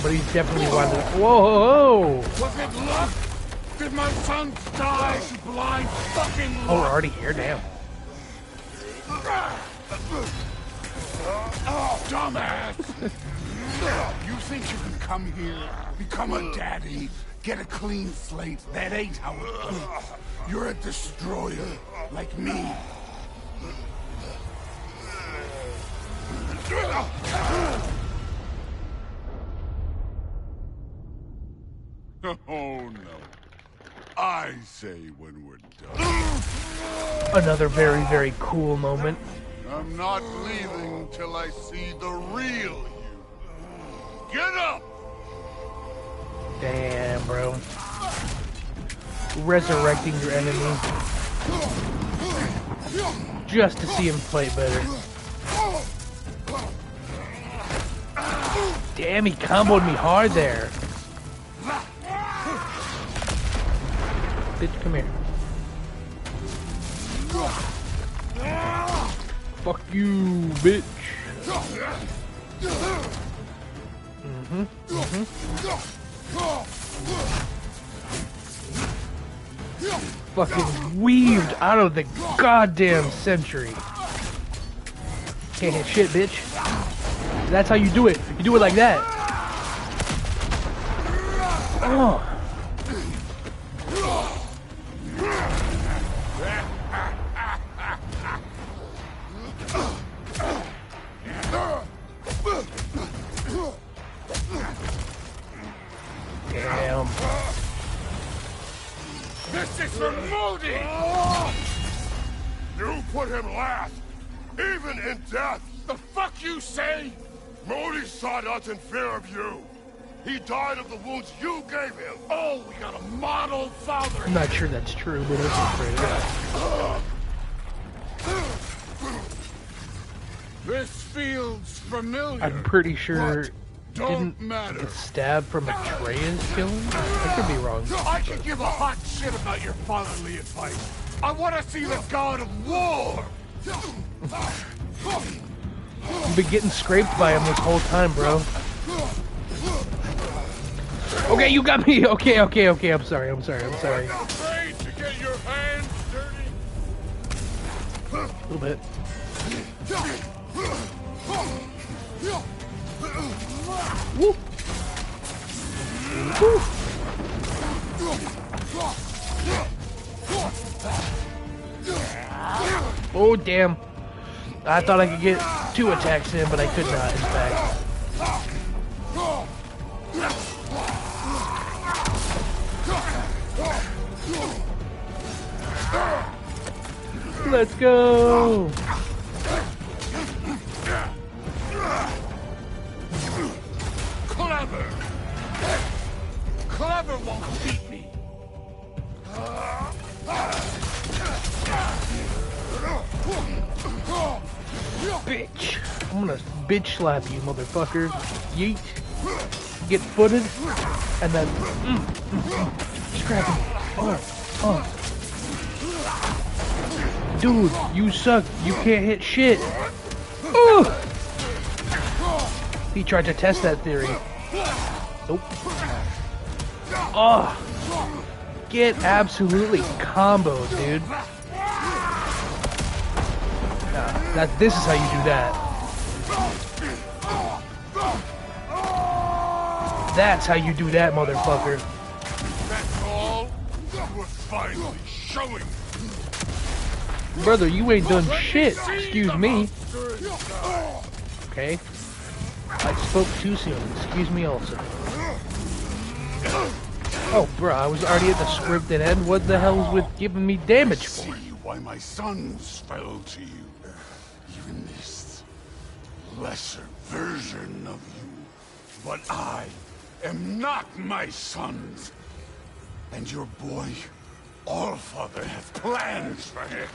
But he's definitely winding up. Whoa!
Was it luck? Did my son die to blind fucking luck?
Oh, we're already here? Damn.
Dumbass! You think you can come here, become a daddy, get a clean slate? That ain't how it goes. You're a destroyer, like me. Oh no. I say when we're done.
Another very, very cool moment.
I'm not leaving till I see the real you. Get up!
Damn, bro. Resurrecting your enemy. Just to see him fight better. Damn, he comboed me hard there. Bitch, come here. Fuck you, bitch. Fucking weaved out of the goddamn century. Can't hit shit, bitch. That's how you do it. You do it like that. Oh. Damn.
This is for Modi! You put him last, even in death. The fuck you say? Modi sought us in fear of you. He died of the wounds you gave him. Oh, we got a model father.
I'm not sure that's true, but it's pretty.
This feels familiar.
I'm pretty sure.
Don't
Didn't
matter.
get stabbed from Atreus kill him? I could be wrong.
I could give a hot shit about your fatherly advice. I want to see the god of war.
You've been getting scraped by him this whole time, bro. Okay, you got me. Okay. I'm sorry.
Afraid to get your hands dirty.
A little bit. Woo. Woo. Oh, damn. I thought I could get 2 attacks in, but I could not, in fact. Let's go!
Clever won't beat me.
Bitch. I'm gonna bitch slap you, motherfucker. Yeet. Get footed. And then... Just grab him. Oh. Dude, you suck. You can't hit shit. Ooh. He tried to test that theory. Nope. Oh. Get absolutely comboed, dude. This is how you do that. That's how you do that, motherfucker.
That's all? We're finally showing.
Brother, you ain't done shit. Excuse me. Okay. I spoke too soon. Excuse me also. Oh, bro, I was already at the scripted end. What the hell is with giving me damage for?
See why my sons fell to you. Even this lesser version of you. But I am not my sons. And your boy, Allfather, has plans for him.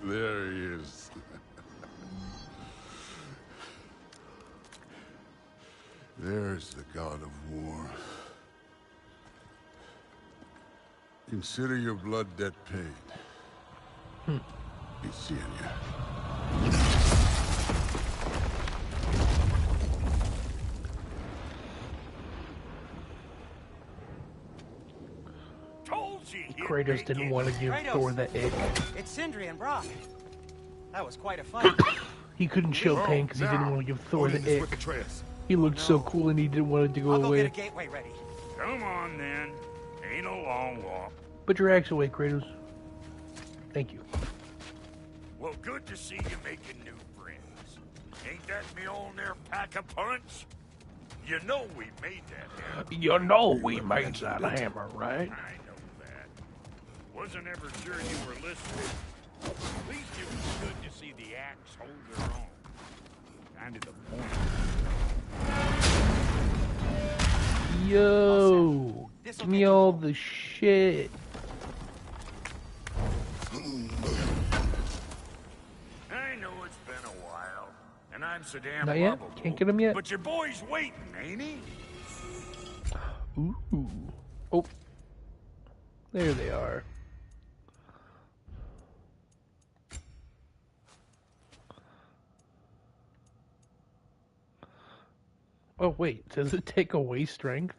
There he is. There's the god of war. Consider your blood debt paid. Be seeing ya.
Kratos didn't want to give Thor the ick.
It's Sindri and Brock. That was quite a fight.
He couldn't show pain because he didn't want to give Thor the ick. He looked so cool and he didn't want it to go
I'll go
away.
get a gateway ready.
Come on, then. Ain't a long walk.
Put your axe away, Kratos. Thank you.
Well, good to see you making new friends. Ain't that me on there pack a punch? You know we made that hammer.
You know we made that hammer, right?
I know that. Wasn't ever sure you were listening. At least it was good to see the axe hold their own. Kind of the point.
Yo, give me all the shit.
I know it's been a while, and I'm so damn
Not yet?
lovable.
Can't get him yet?
But your boy's waiting, ain't he?
Ooh. Oh. There they are. Oh, wait. Does it take away strength?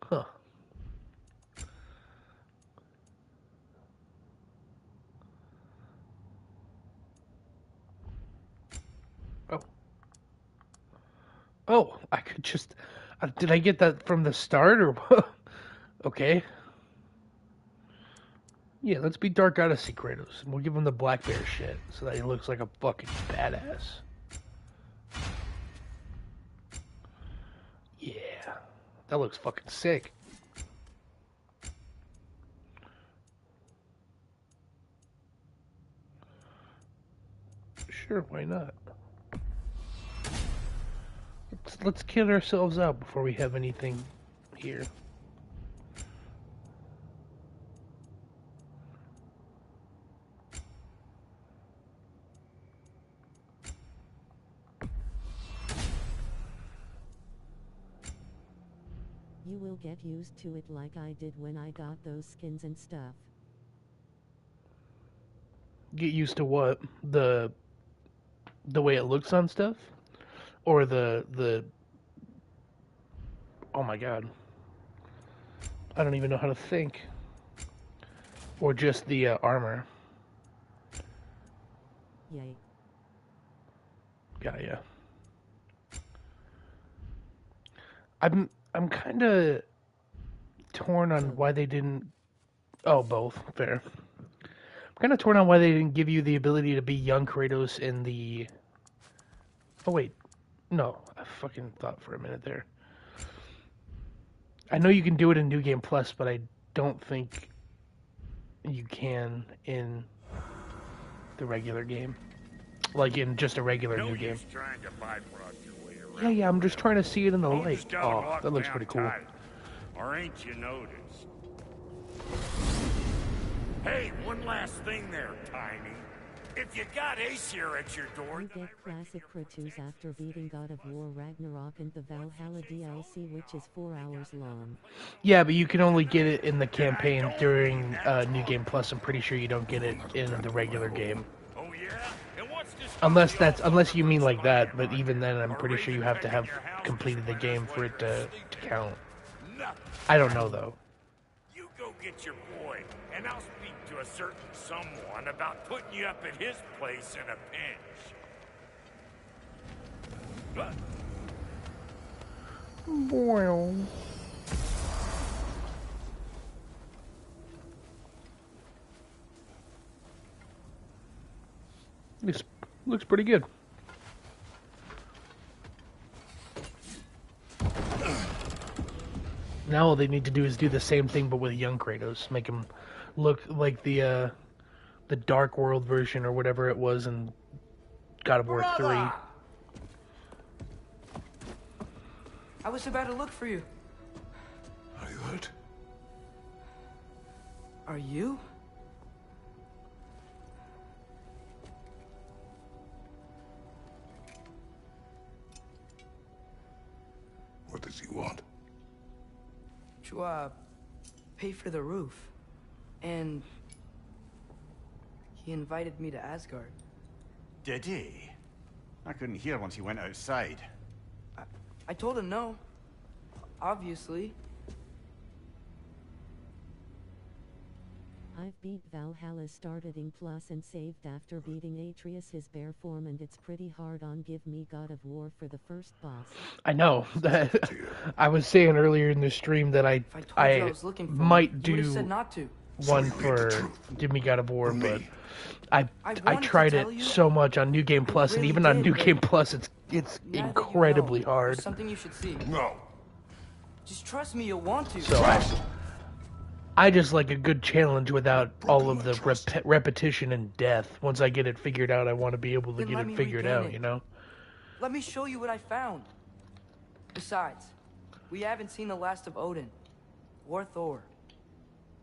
Huh. Oh. Oh, I could just... did I get that from the start, or what? Okay. Yeah, let's be Dark Odyssey Kratos, and we'll give him the black bear shit, so that he looks like a fucking badass. Yeah. That looks fucking sick. Sure, why not? Let's kid ourselves out before we have anything here.
You will get used to it like I did when I got those skins and stuff.
Get used to what? The way it looks on stuff? Or the oh my god. I don't even know how to think. Or just the armor.
Yay.
Yeah. I'm kind of torn on why they didn't. Oh, both. Fair. I'm kind of torn on why they didn't give you the ability to be young Kratos in the. Oh wait, no. I fucking thought for a minute there. I know you can do it in New Game Plus, but I don't think you can in the regular game. Like in just a regular new game. Yeah, I'm just trying to see it in the light. Oh, that looks pretty cool.
Or ain't you noticed? Hey, one last thing there, Tiny. If you got Aesir at your door...
You get classic Kratos after beating God of War Ragnarok and the Valhalla DLC, which is 4 hours long.
Yeah, but you can only get it in the campaign during New Game Plus. I'm pretty sure you don't get it in the regular game.
Oh, yeah? And what's this...
Unless you mean like that, but even then I'm pretty sure you have to have completed the game for it to count. I don't know, though.
You go get your boy, and I'll speak to a certain someone about putting you up at his place in a pinch.
Well. This looks pretty good. Now all they need to do is do the same thing but with young Kratos. Make him look like the Dark World version or whatever it was in God of War 3.
I was about to look for you.
Are you hurt?
Are you?
What does he want?
To, pay for the roof. And he invited me to Asgard.
Did he? I couldn't hear once he went outside.
I told him no. Obviously.
I've beat Valhalla starting plus and saved after beating Atreus his bear form, and it's pretty hard on give me God of War for the first boss.
I know. I was saying earlier in the stream that I might do
said not to.
one for Give Me God of War, but I tried it so much on New Game Plus, and even on New Game Plus, it's incredibly hard.
There's something you should see.
No.
Just trust me, you'll want to.
So I just like a good challenge without all of the repetition and death. Once I get it figured out, I want to be able to get it figured out, you know?
Let me show you what I found. Besides, we haven't seen the last of Odin. Or Thor.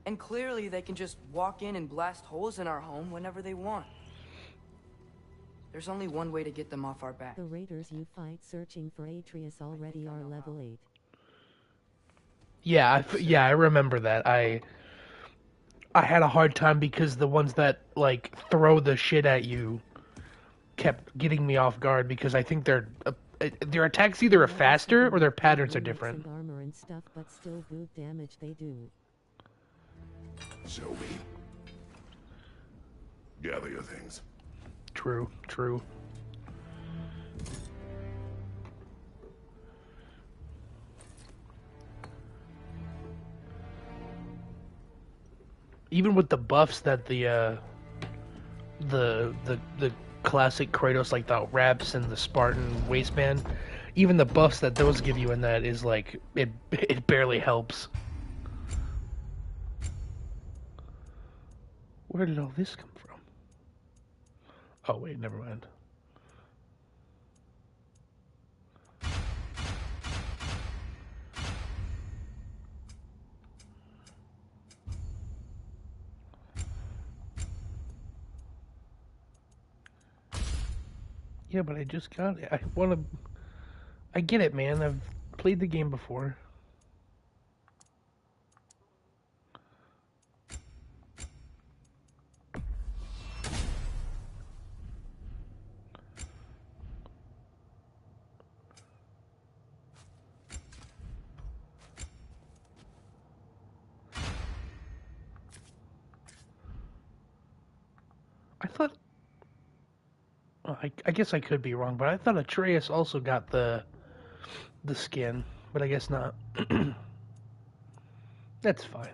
And clearly they can just walk in and blast holes in our home whenever they want. There's only one way to get them off our back.
The raiders you fight searching for Atreus already are level 8.
Yeah, I remember that. I had a hard time because the ones that like throw the shit at you kept getting me off guard because I think their attacks either are faster or their patterns are different.
Armor and stuff, but still good damage they do.
So we gather your things.
True, true. Even with the buffs that the classic Kratos, like the Raps and the Spartan waistband, even the buffs that those give you in that is like it barely helps. Where did all this come from? Oh wait, never mind. Yeah, but I just got it. I get it, man. I've played the game before. I thought... I guess I could be wrong, but I thought Atreus also got the skin, but I guess not. That's fine.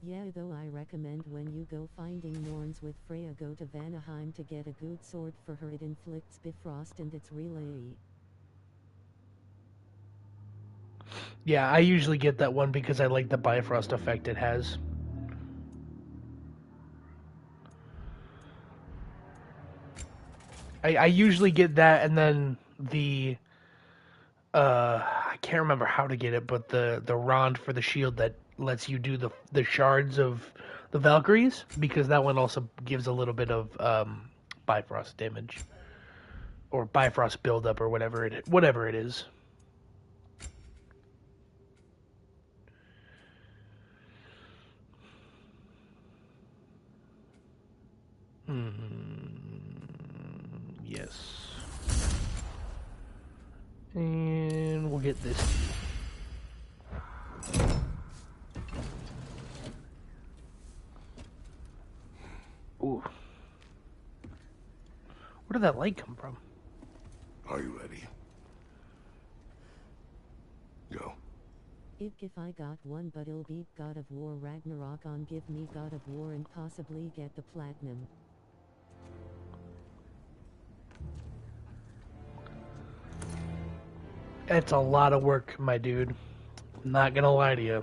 Yeah, though I recommend when you go finding Norns with Freya, go to Vanaheim to get a good sword for her. It inflicts Bifrost and it's really...
Yeah, I usually get that one because I like the Bifrost effect it has. I usually get that, and then the I can't remember how to get it, but the Rond for the shield that lets you do the shards of the Valkyries, because that one also gives a little bit of Bifrost damage or Bifrost buildup or whatever it is. Yes. And we'll get this. Ooh. Where did that light come from?
Are you ready? Go.
If I got one, but it'll beat God of War Ragnarok on. Give me God of War and possibly get the platinum.
It's a lot of work, my dude. I'm not gonna lie to you.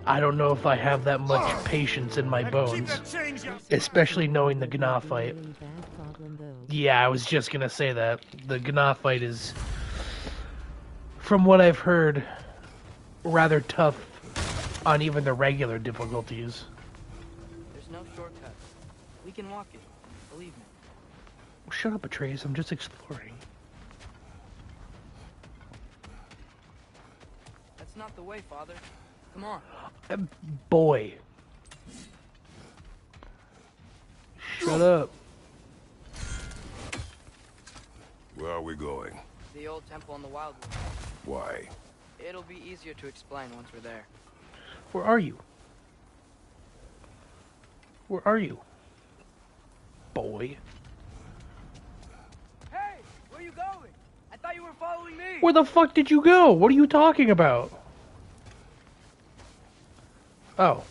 I don't know if I have that much patience in my bones. Especially knowing the Gna fight. Yeah, I was just gonna say that. The Gna fight is, from what I've heard, rather tough on even the regular difficulties.
There's no shortcut. We can walk it. Believe me.
Shut up, Atreus. I'm just exploring.
That's not the way, Father. Come on.
Boy. Shut up.
Where are we going?
The old temple in the Wildwood.
Why?
It'll be easier to explain once we're there.
Where are you? Where are you? Boy.
Hey! Where are you going? I thought you were following me!
Where the fuck did you go? What are you talking about? Oh.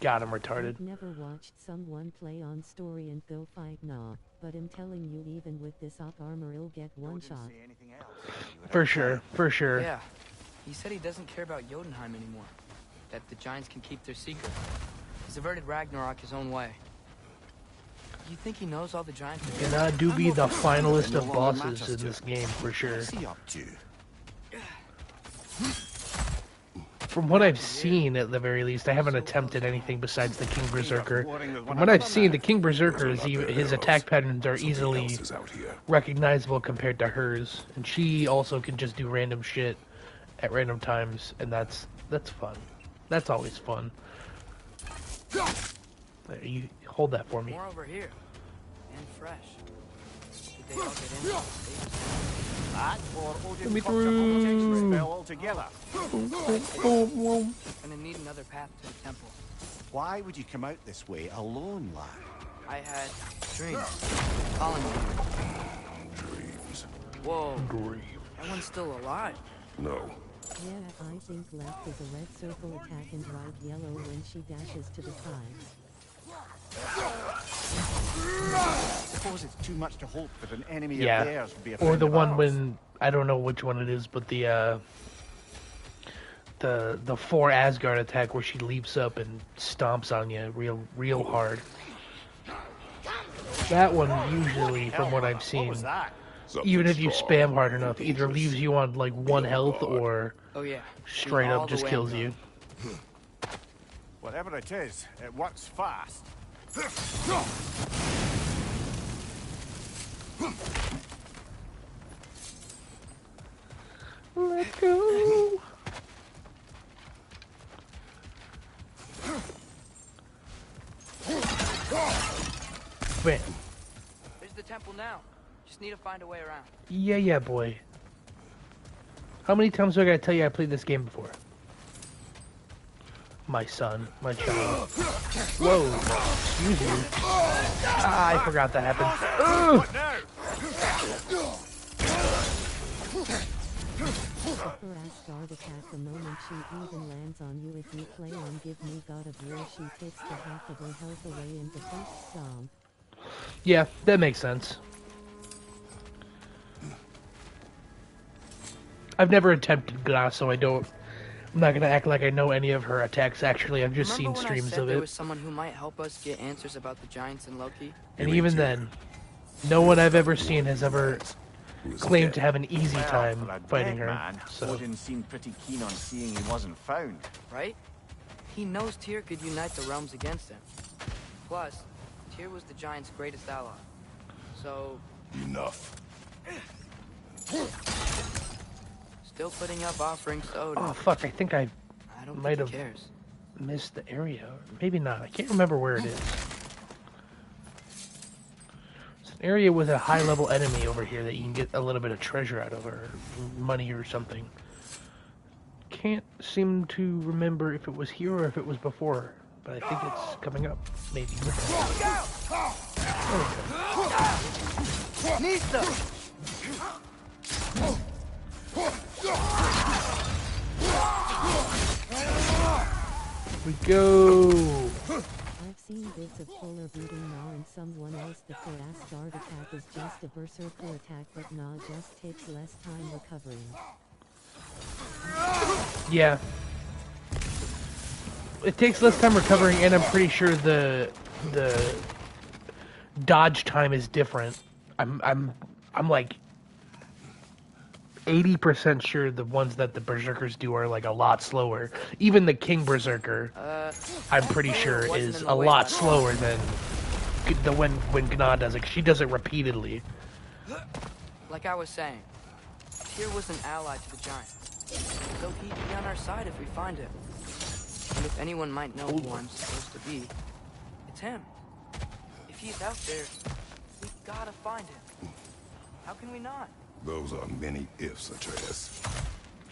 God, I'm retarded.
I've never watched someone play on story and go fight Gna, but I'm telling you, even with this up armor, he'll get one shot.
For sure, for sure.
Yeah. He said he doesn't care about Jotunheim anymore. That the Giants can keep their secret. He's averted Ragnarok his own way. You think he knows all the giants?
Gnad do be the finalist of bosses in this game for sure.
What's he up to?
From what I've seen, at the very least, I haven't attempted anything besides the King Berserker. From what I've seen, the King Berserker, his attack patterns are easily recognizable compared to hers, and she also can just do random shit at random times, and that's fun. That's always fun. You hold that for me.
More over here, and fresh. Did they all get in?
That or
Let me
Odin
through.
spell altogether.
Gonna need another path to the temple.
Why would you come out this way alone, lad?
I had dreams. Calling me.
Dreams.
Whoa,
Dream.
that one's still alive.
No.
Yeah, I think left is a red circle attack and right yellow when she dashes to the side.
Suppose it's too much to hope that an enemy
Yeah,
of theirs would be a
or
friend
the
of
one
ours.
when I don't know which one it is, but the 4 Asgard attack where she leaps up and stomps on you real hard. That one usually, from what I've
What
seen,
was that?
even if you spam hard enough, either leaves you on like 1 health or
Oh yeah.
straight
All
up
the
just
way
kills
up.
you.
Whatever it is, it works fast.
Let's go. Bam.
There's the temple now. Just need to find a way around.
Yeah, boy. How many times do I gotta tell you I played this game before? My son, my child. Whoa, excuse you. Ah, I forgot that happened.
What now?
Upper Asgard attack the moment she even lands on you. If you play on Give Me God of War, she takes the half of her health away in the first stomp.
Yeah, that makes sense. I've never attempted Glass, so I'm not gonna act like I know any of her attacks. Actually, I've just
Remember
seen
when I
streams
said
of
there
it.
was someone who might help us get answers about the giants and Loki?
And even then, no one I've ever seen has ever claimed to have an easy
Well,
time
for a
fighting
dead
her.
man,
So
Odin seemed pretty keen on seeing he wasn't found.
Right? He knows Tyr could unite the realms against him. Plus, Tyr was the giant's greatest ally. So,
Enough.
still putting up offerings to Odin.
oh fuck, I think I
I don't
might
think he
have-
cares.
missed the area. Maybe not. I can't remember where it is. It's an area with a high level enemy over here that you can get a little bit of treasure out of, or money or something. Can't seem to remember if it was here or if it was before, but I think it's coming up. Maybe.
Nista!
We go.
I've seen bits of Fuller beating Gnar and someone else. The for Asgard attack is just a berserker attack, but Gnar just takes less time recovering.
Yeah. It takes less time recovering, and I'm pretty sure the dodge time is different. I'm like 80% sure the ones that the berserkers do are like a lot slower. Even the King Berserker, I'm pretty sure
wasn't
is
in the
a
way
lot
last
slower than the when Gnad does it. She does it repeatedly.
Like I was saying, Tyr was an ally to the giant. So he'd be on our side if we find him. And if anyone might know who I'm supposed to be, it's him. If he's out there, we gotta find him. How can we not?
Those are many ifs, Atreus.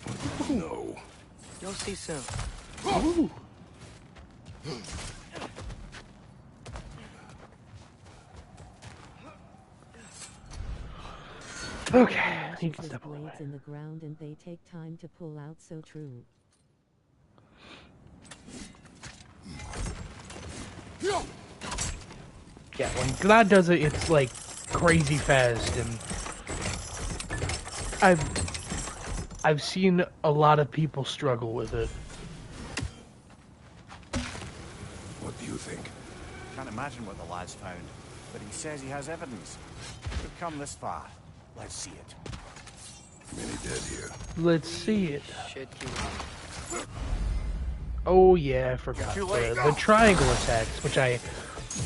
What do you know?
You'll see soon.
Ooh. Okay, you can
There's
step away.
blades in the ground and they take time to pull out. So true.
Yeah, when Gnad does it, it's like crazy fast, and I've seen a lot of people struggle with it.
What do you think?
Can't imagine what the lads found. but he says he has evidence. We've come this far. Let's see it.
Many dead here.
Let's see it.
Shit,
Oh yeah, I forgot the triangle attacks, which I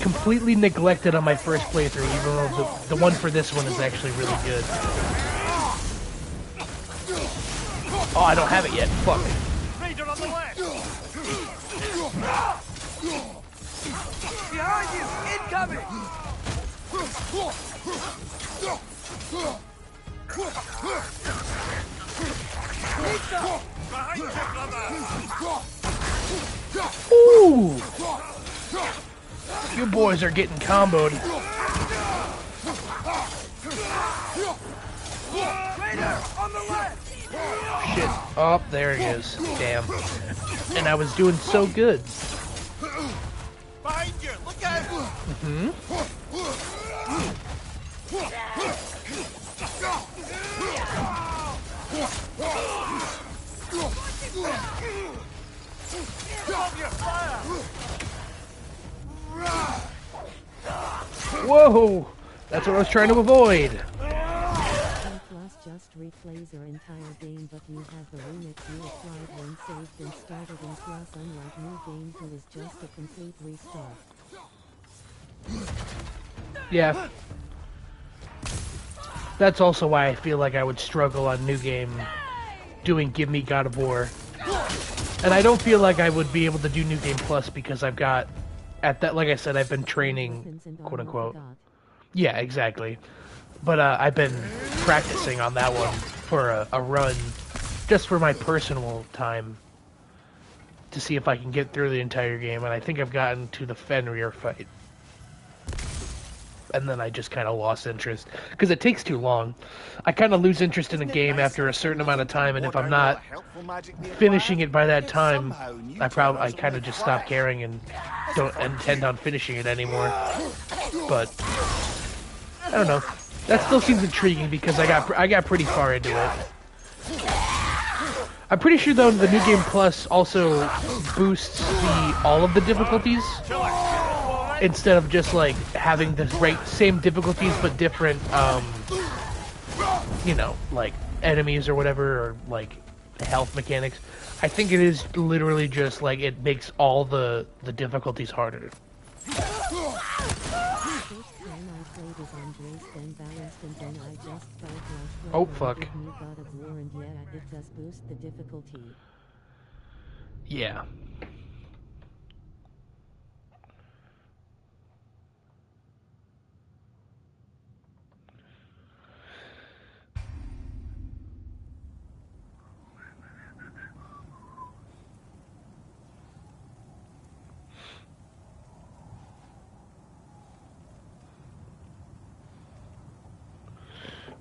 completely neglected on my first playthrough, even though the one for this one is actually really good. Oh, I don't have it yet. Fuck.
Raider on the left!
Behind you! Incoming!
Behind you, brother!
Ooh! You boys are getting comboed.
Raider! On the left!
Shit. Oh, there he is. Damn. And I was doing so good.
Behind you! Look out!
Hmm? Whoa! That's what I was trying to avoid.
Plus just replays your entire game, but you have the remix you applied when saved and started, and plus unlike new game 2 is just a complete restart.
Yeah. That's also why I feel like I would struggle on New Game doing Give Me God of War. And I don't feel like I would be able to do New Game Plus because I've got, at that, like I said, I've been training, quote unquote. Yeah, exactly. But I've been practicing on that one for a run, just for my personal time, to see if I can get through the entire game. And I think I've gotten to the Fenrir fight. And then I just kind of lost interest because it takes too long. I kind of lose interest in a game after a certain amount of time, and if I'm not finishing it by that time, I kind of just stop caring and don't intend on finishing it anymore. But I don't know. That still seems intriguing because I got pretty far into it. I'm pretty sure though the New Game Plus also boosts all of the difficulties. Instead of just like having the same difficulties but different, you know, like enemies or whatever, or like health mechanics. I think it is literally just like it makes all the difficulties harder. Oh fuck. Yeah.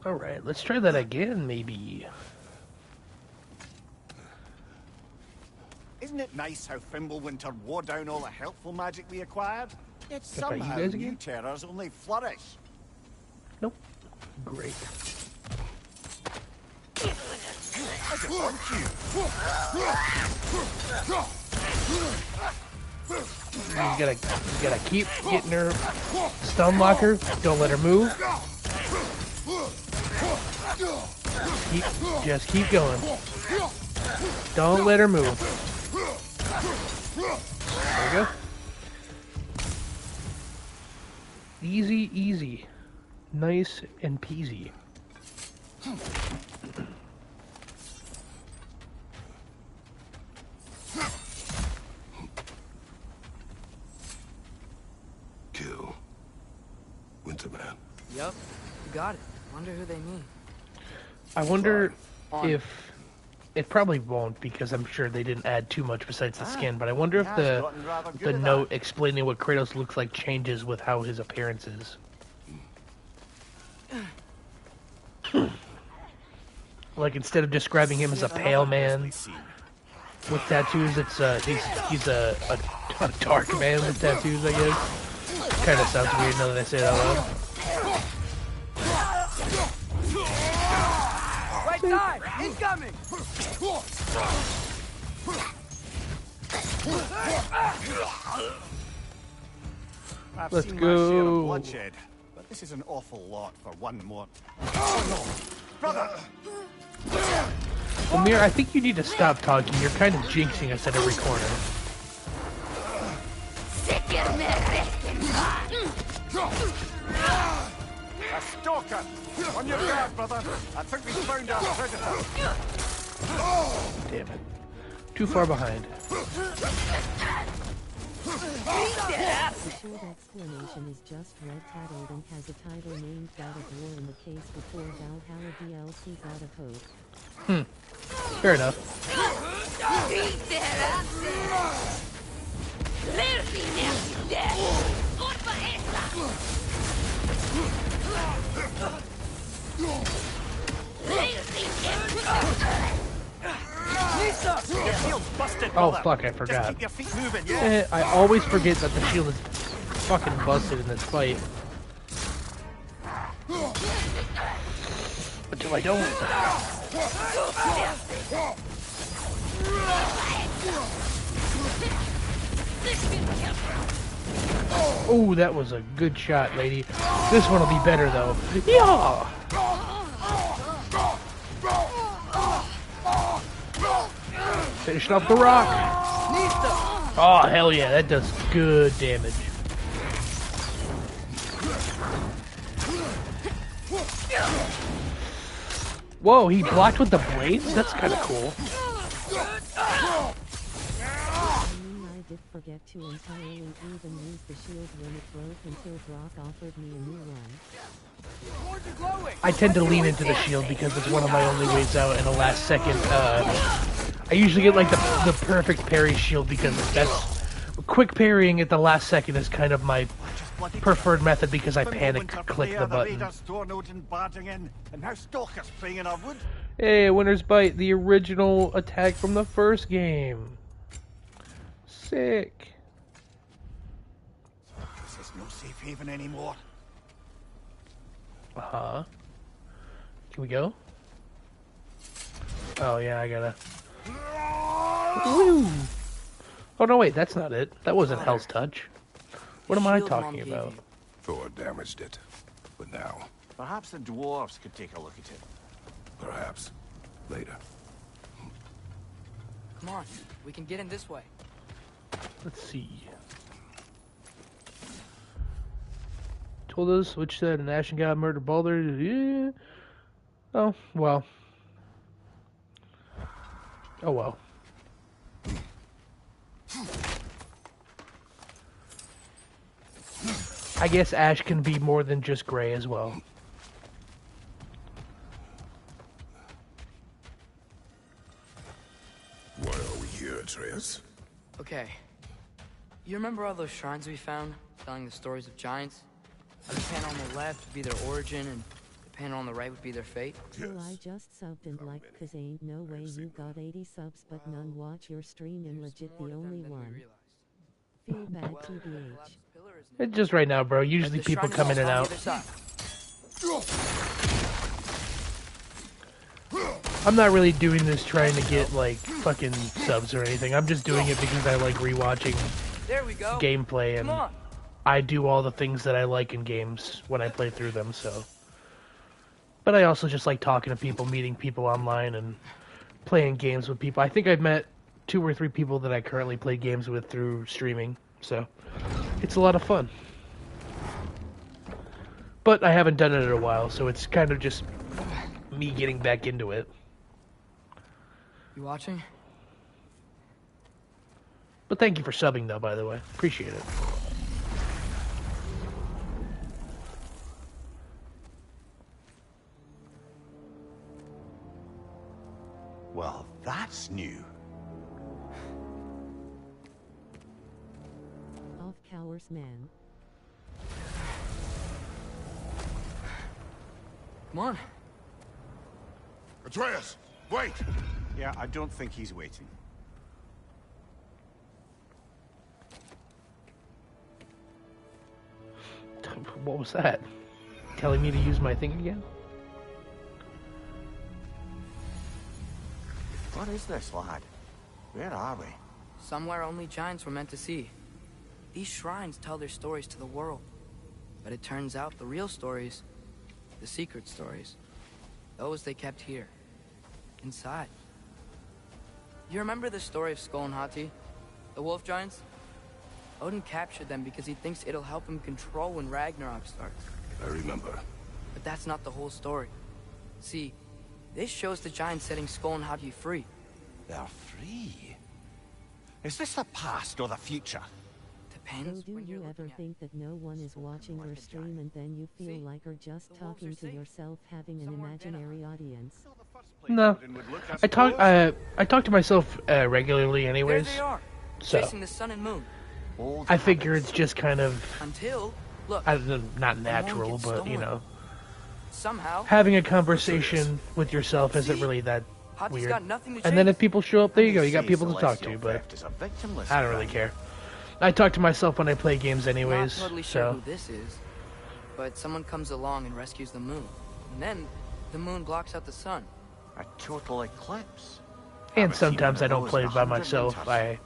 Alright, let's try that again, maybe.
Isn't it nice how Fimbulwinter wore down all the helpful magic we acquired? Yet
If I
somehow
you guys
new
again?
terrors only flourish.
Nope. Great.
I just want you.
You gotta keep getting her stun locker. Don't let her move. Just keep going. Don't let her move. There we go. Easy, easy. Nice and peasy.
Kill. Winterman.
Yup, you got it. Wonder who they mean.
I wonder if... It probably won't, because I'm sure they didn't add too much besides the skin, but I wonder if the note explaining what Kratos looks like changes with how his appearance is. Like, instead of describing him as a pale man with tattoos, it's he's a dark man with tattoos, I guess. Kind of sounds weird now that I say it out loud.
Right side! Incoming!
I've
Let's
seen my share
go.
of bloodshed, but this is an awful lot for one more. Oh no! Brother!
Amir, I think you need to stop talking. You're kind of jinxing us at every corner.
A stalker! On your guard, brother! I think we found our predator!
Damn it. Too far behind.
The short explanation is just red-tattled and has a title named God of War in the case before Valhalla DLC God of Hope.
Fair enough.
Your shield's busted,
Oh
brother.
fuck, I
Just
forgot.
keep your feet moving, yeah?
I always forget that the shield is fucking busted in this fight. Until I don't. Oh, that was a good shot, lady. This one will be better, though. Yeah! Finishing off the rock. Oh, hell yeah, that does good damage. Whoa, he blocked with the blades? That's kind of cool.
I did forget to entirely even use the shield when it broke until Brock offered me a new one.
I tend to lean into the shield because it's one of my only ways out in the last second. I usually get like the perfect parry shield because that's quick parrying at the last second is kind of my preferred method because I panic click the button.
And now stalkers playing in our wood.
Hey, Winter's Bite, the original attack from the first game. Sick.
This is no safe haven anymore.
Uh-huh. Can we go? Oh, yeah, I gotta... Woo! Oh, no, wait, that's not it. That wasn't Hell's Touch. What am I talking about?
Thor damaged it. But now,
Perhaps the dwarves could take a look at it.
perhaps, later.
Come on, we can get in this way.
Let's see. Told us which said an Ashen God murdered Baldur. Yeah. Oh, well. Oh, well. I guess Ash can be more than just gray as well.
Why are we here, Atreus?
Okay. You remember all those shrines we found, telling the stories of giants? And the panel on the left would be their origin, and the panel on the right would be their fate?
Well, I just subbed and liked cause ain't no way you got 80 subs but none watch your stream and legit the only one. Feel bad TBH.
It's just right now, bro. Usually people come in and out. I'm not really doing this trying to get, like, fucking subs or anything. I'm just doing it because I like rewatching gameplay, and I do all the things that I like in games when I play through them, so... But I also just like talking to people, meeting people online, and playing games with people. I think I've met 2 or 3 people that I currently play games with through streaming, so... It's a lot of fun. But I haven't done it in a while, so it's kind of just me getting back into it.
You watching?
But thank you for subbing, though, by the way. Appreciate it.
Well, that's new.
Off cowers, man.
Come on.
Atreus, wait!
Yeah, I don't think he's waiting.
What was that? Telling me to use my thing again?
What is this, lad? Where are we?
Somewhere only giants were meant to see. these shrines tell their stories to the world. But it turns out the real stories, the secret stories, those they kept here, inside. You remember the story of Skull and Hati, the wolf giants? Odin captured them because he thinks it'll help him control when Ragnarok starts.
I remember.
But that's not the whole story. See, this shows the giants setting Skull and Hati free.
They're free? Is this the past or the future?
So
Depends
do
when you're
you ever
looking at
think that no one is watching your stream and then you feel
See?
like you're just
The wolves
talking
are
to
safe.
yourself having an
Somewhere in
imaginary audience?
No. I talk to myself regularly
there
anyways.
they are,
So
facing the sun and moon.
I figure it's just kind of
Until, look,
not natural,
gets
but you
stolen.
know,
somehow,
having a conversation with yourself isn't really that
Hati's
weird.
got nothing to
And then
change.
if people show up, there you go. You got people to talk to, but I don't really care. I talk to myself when I play games anyways.
Not totally sure
So
who this is, but someone comes along and rescues the moon. And then, the moon blocks out the sun.
A total eclipse.
and sometimes I don't play by myself. I've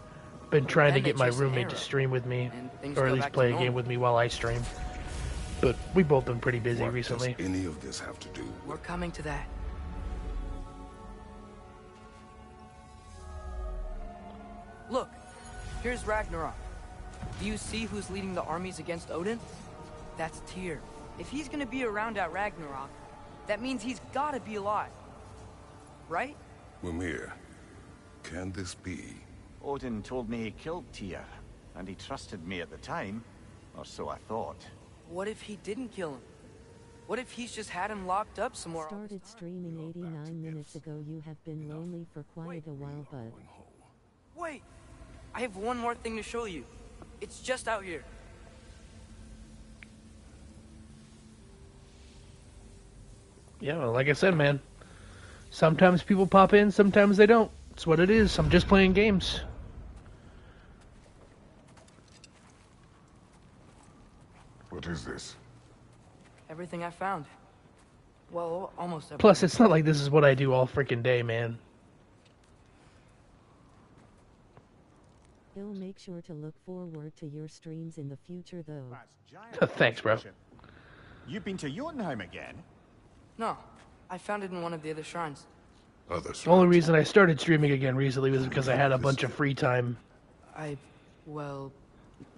been trying to get my roommate to stream with me, or at least play a game with me while I stream. But we've both been pretty busy
What
recently.
does any of this have to do
We're
with...
coming to that. Look, here's Ragnarok. Do you see who's leading the armies against Odin? That's Tyr. If he's gonna be around at Ragnarok, that means he's gotta be alive. Right?
Mimir, can this be?
Odin told me he killed Tyr, and he trusted me at the time, or so I thought.
What if he didn't kill him? What if he's just had him locked up somewhere?
Started streaming 89 minutes ago. You have been lonely for quite a while, but...
Wait! I have one more thing to show you. It's just out here.
Yeah, well, like I said, man. Sometimes people pop in, sometimes they don't. It's what it is. I'm just playing games.
What is this?
Everything I found. Well, almost everything.
Plus, it's not like this is what I do all freaking day, man.
He'll make sure to look forward to your streams in the future, though.
Thanks, bro.
You've been to Jotunheim again?
No, I found it in one of the other shrines.
The only reason I started streaming again recently was because I had a bunch of free time.
Well,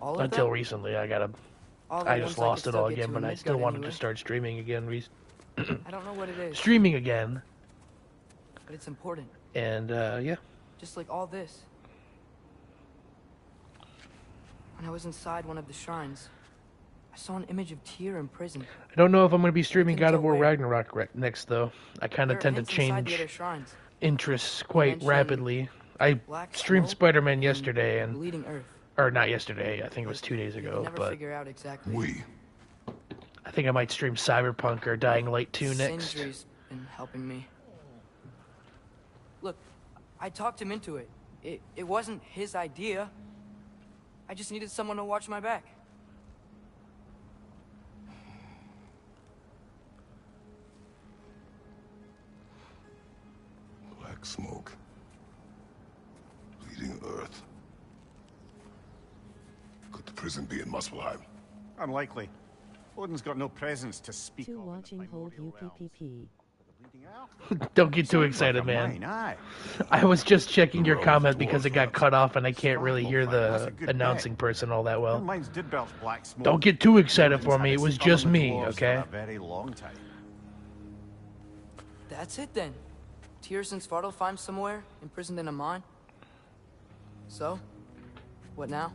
all of
Until
them?
recently,
All the
I
ones
just
I
lost
could
it
still
all
get
again,
to
but
in
I still
Midgard
wanted
anyway.
to start streaming again.
I don't know what it is,
Streaming again,
but it's important.
and yeah.
Just like all this. When I was inside one of the shrines, I saw an image of Tyr in prison.
I don't know if I'm going to be streaming
couldn't
God of
tell
War
where.
Ragnarok next, though. I kind
There
of
are
tend to
hints inside the
change
other shrines.
interests quite
mention
rapidly. I
black
streamed
smoke
Spider-Man yesterday, and
Bleeding Earth.
or not yesterday. I think it was 2 days
You can
ago.
never
But
figure out exactly.
We.
I think I might stream Cyberpunk or Dying Light 2 next.
Sindri's been helping me. Look, I talked him into it. It wasn't his idea. I just needed someone to watch my back.
Black smoke. Bleeding earth. Could the prison be in Muspelheim?
Unlikely. Odin's got no presence to speak
To
of. in the
watching hold
primordial realms.
UPPP.
Bleeding Earth?
Don't get too
Sounds
excited,
like a
man.
mine, aye.
I was just checking your
Road
comment
dwarf
because it got
routes.
cut off, and I can't really hear
That's a
the
good
announcing
bet.
person all that
Your
well.
mines did belch black smoke.
Don't get too excited for
Odin's
me.
had
It was
his thumb
just
on the
me,
dwarves
okay?
For a very long time.
That's it then. Tyr's in Svartalfheim somewhere, imprisoned in a mine. So, what now?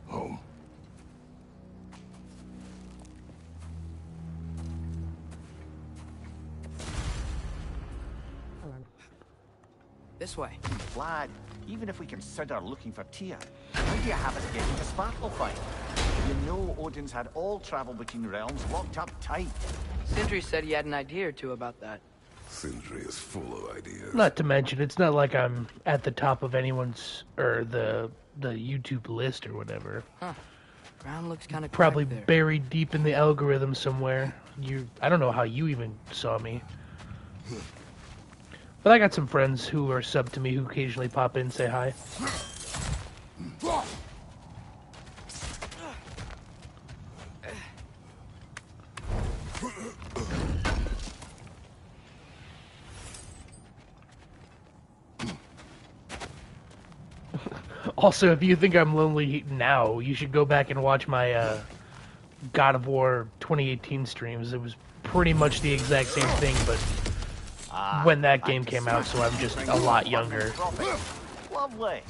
Home.
This way.
Lad, even if we consider looking for Tyr, how do you have us getting to Svartalfheim? You know Odin's had all travel between realms locked up tight.
Sindri said he had an idea or two about that.
Sindri is full of ideas.
Not to mention, it's not like I'm at the top of anyone's or the YouTube list or whatever.
Ground looks kind of
Probably
there.
buried deep in the algorithm somewhere. I don't know how you even saw me. But I got some friends who are sub to me who occasionally pop in and say hi. Also, if you think I'm lonely now, you should go back and watch my God of War 2018 streams. It was pretty much the exact same thing, but when that game came out, so I'm just a lot younger.
Lovely.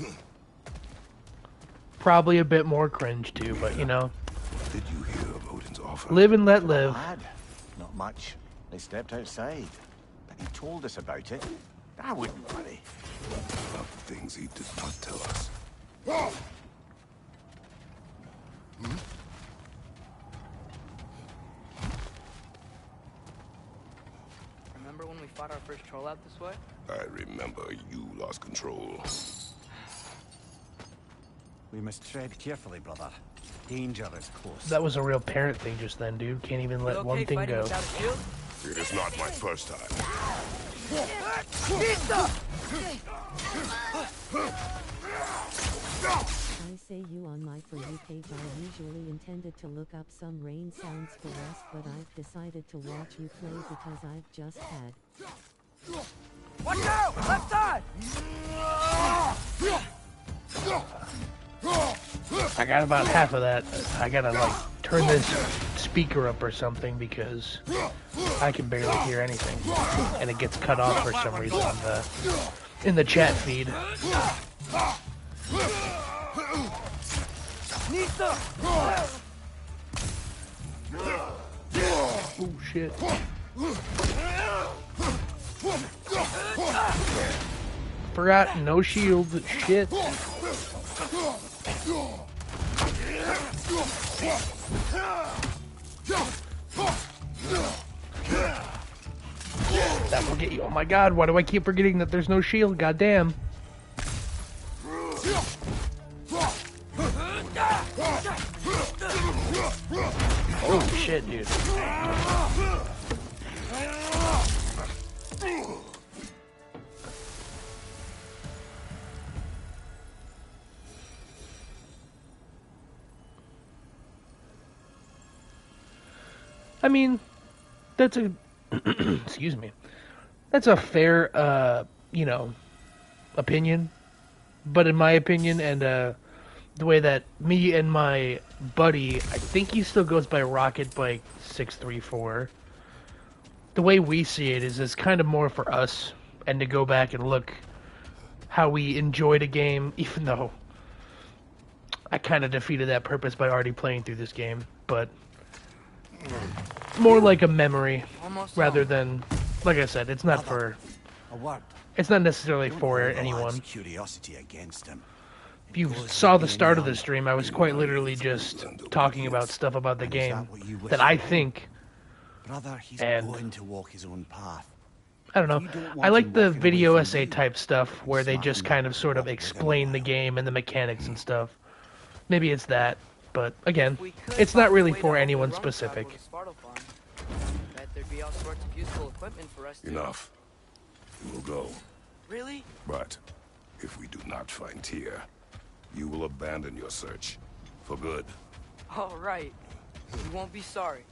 Probably a bit more cringe too, but you know.
Did you hear of Odin's offer?
Live and let live.
Lad, not much. They stepped outside. But he told us about it. I wouldn't worry.
Of things he did not tell us.
Remember when we fought our first troll out this way?
I remember you lost control.
We must tread carefully, brother. Danger is close.
That was a real parent thing just then, dude. Can't even let one thing go.
It is not my first time.
I say you on my For You page. I usually intended to look up some rain sounds for us, but I've decided to watch you play because I've just had.
Watch out! Left side!
I got about half of that. I gotta like turn this speaker up or something because I can barely hear anything, and it gets cut off for some reason in the chat feed. Oh shit! Forgot no shield. Shit. That will get you. Oh my god, why do I keep forgetting that there's no shield? Goddamn. Oh shit, dude. I mean, that's a excuse me. That's a fair you know, opinion. But in my opinion and the way that me and my buddy, I think he still goes by Rocket Bike 634. The way we see it is it's kind of more for us and to go back and look how we enjoyed a game, even though I kind of defeated that purpose by already playing through this game, but more like a memory rather than, like I said, it's not for,
A word.
it's not necessarily for
Hold the
anyone.
lad's curiosity against him.
If you saw the start of the stream, I was quite literally just talking about stuff about the game that I think,
Brother, he's
and
going to walk his own path.
I don't know. I like the video essay type stuff where they just kind of sort of explain the game and the mechanics and stuff. Maybe it's that, but again, it's not really for anyone specific.
Bet there'd be all sorts of useful equipment for us to...
Enough. We will go.
Really?
But if we do not find Tyr, you will abandon your search. For good.
All right. You won't be sorry.